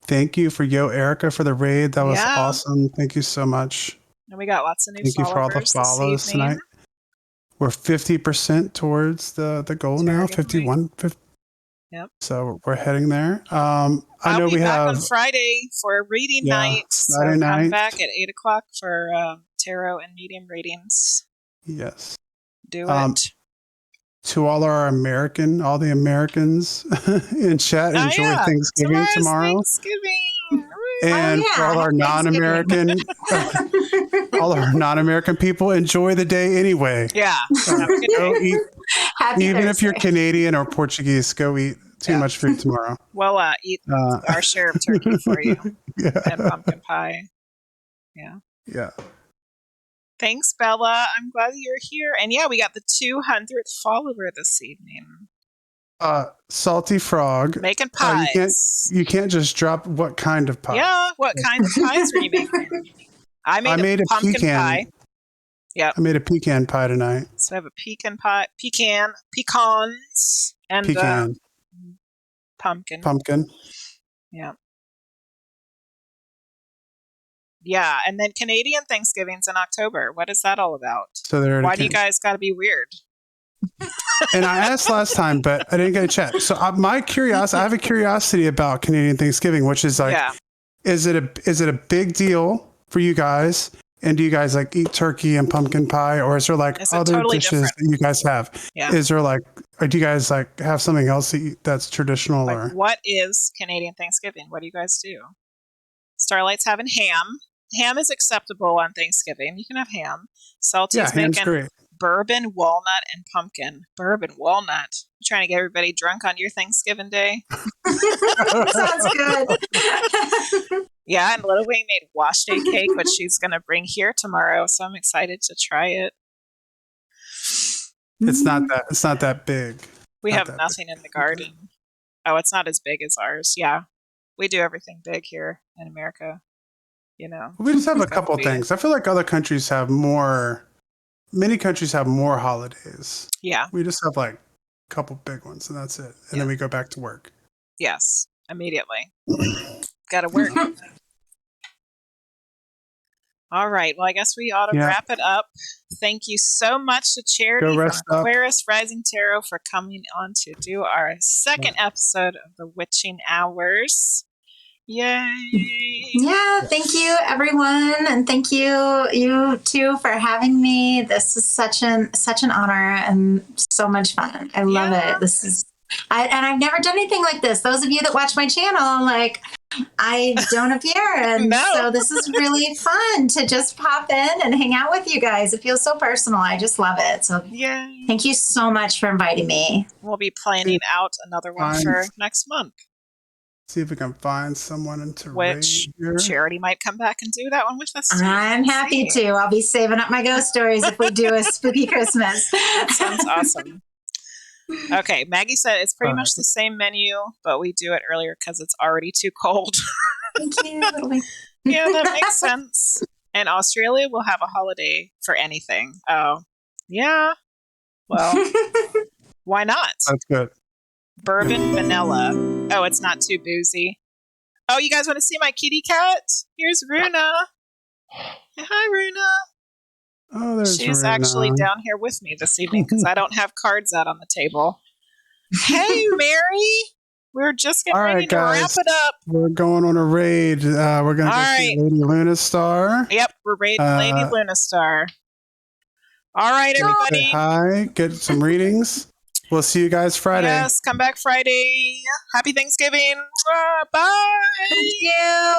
Thank you for Erica for the raid. That was awesome. Thank you so much. And we got lots of new followers. Thank you for all the follows tonight. we're 50% towards the goal now. Target 51. 50. Yep. So we're heading there. I I'll know be we back have on Friday for a reading night. Friday so come night. back at 8:00 for tarot and medium readings. Yes. Do it. To all the Americans in chat, enjoy Thanksgiving tomorrow. Thanksgiving. And for all our non-American, all our non-American people, enjoy the day anyway. Yeah. Have a good Go day. eat. Happy Even if you're Thursday. Canadian or Portuguese, go eat too much food tomorrow. We'll eat our share of turkey for you and pumpkin pie. Yeah. Yeah. Thanks, Bella. I'm glad you're here. And yeah, we got the 200th follower this evening. Salty Frog. Making pies. You can't just drop what kind of pie. Yeah, what kind of pies are you making? I made a pumpkin pie. Yep. I made a pecan pie tonight. So I have a pecan pie, pecans, and pumpkin. Pumpkin. Yeah. Yeah, and then Canadian Thanksgiving's in October. What is that all about? So why do you guys got to be weird? And I asked last time, but I didn't get a chat. So I have a curiosity about Canadian Thanksgiving, which is like, is it a big deal for you guys? And do you guys like eat turkey and pumpkin pie, or is there like other totally dishes different? that you guys have? Yeah. Is there like, or do you guys like have something else that's traditional? Like, or what is Canadian Thanksgiving? What do you guys do? Starlight's having ham. Ham is acceptable on Thanksgiving. You can have ham. Salty's making great. bourbon, walnut, and pumpkin. Bourbon, walnut. You trying to get everybody drunk on your Thanksgiving day? Sounds good. Yeah, and Little Wing made wash day cake, which she's going to bring here tomorrow. So I'm excited to try it. It's not that big. We have nothing in the garden. Oh, it's not as big as ours. Yeah, we do everything big here in America. You know, We just have a couple things. I feel like other countries have more. Many countries have more holidays. Yeah. We just have like a couple big ones, and that's it. And then we go back to work. Yes, immediately. Got to work. All right. Well, I guess we ought to wrap it up. Thank you so much to Charity from Aquarius Rising Tarot for coming on to do our second episode of the Witching Hours. Yay! Yeah, thank you, everyone, and thank you too for having me. This is such an honor and so much fun. I love it. This is, and I've never done anything like this. Those of you that watch my channel, like, I don't appear, and so this is really fun to just pop in and hang out with you guys. It feels so personal. I just love it. So thank you so much for inviting me. We'll be planning out another one for next month. See if we can find someone to which Charity might come back and do that one with us too. I'm happy to. I'll be saving up my ghost stories if we do a spooky Christmas. That sounds awesome. Okay, Maggie said it's pretty much the same menu, but we do it earlier because it's already too cold. Thank you. Yeah, that makes sense. And Australia will have a holiday for anything. Oh, yeah. Well, why not? That's good. Bourbon vanilla. Oh, it's not too boozy. Oh, you guys want to see my kitty cat? Here's Runa. Hi, Runa. Oh, there's She's Runa. actually down here with me this evening because I don't have cards out on the table. Hey, Mary. We're just getting ready to wrap it up. We're going on a raid. We're going to go see Lady Luna Star. Yep, we're raiding Lady Luna Star. All right, everybody. Say hi. Get some readings. We'll see you guys Friday. Yes, come back Friday. Happy Thanksgiving. Bye. Thank you.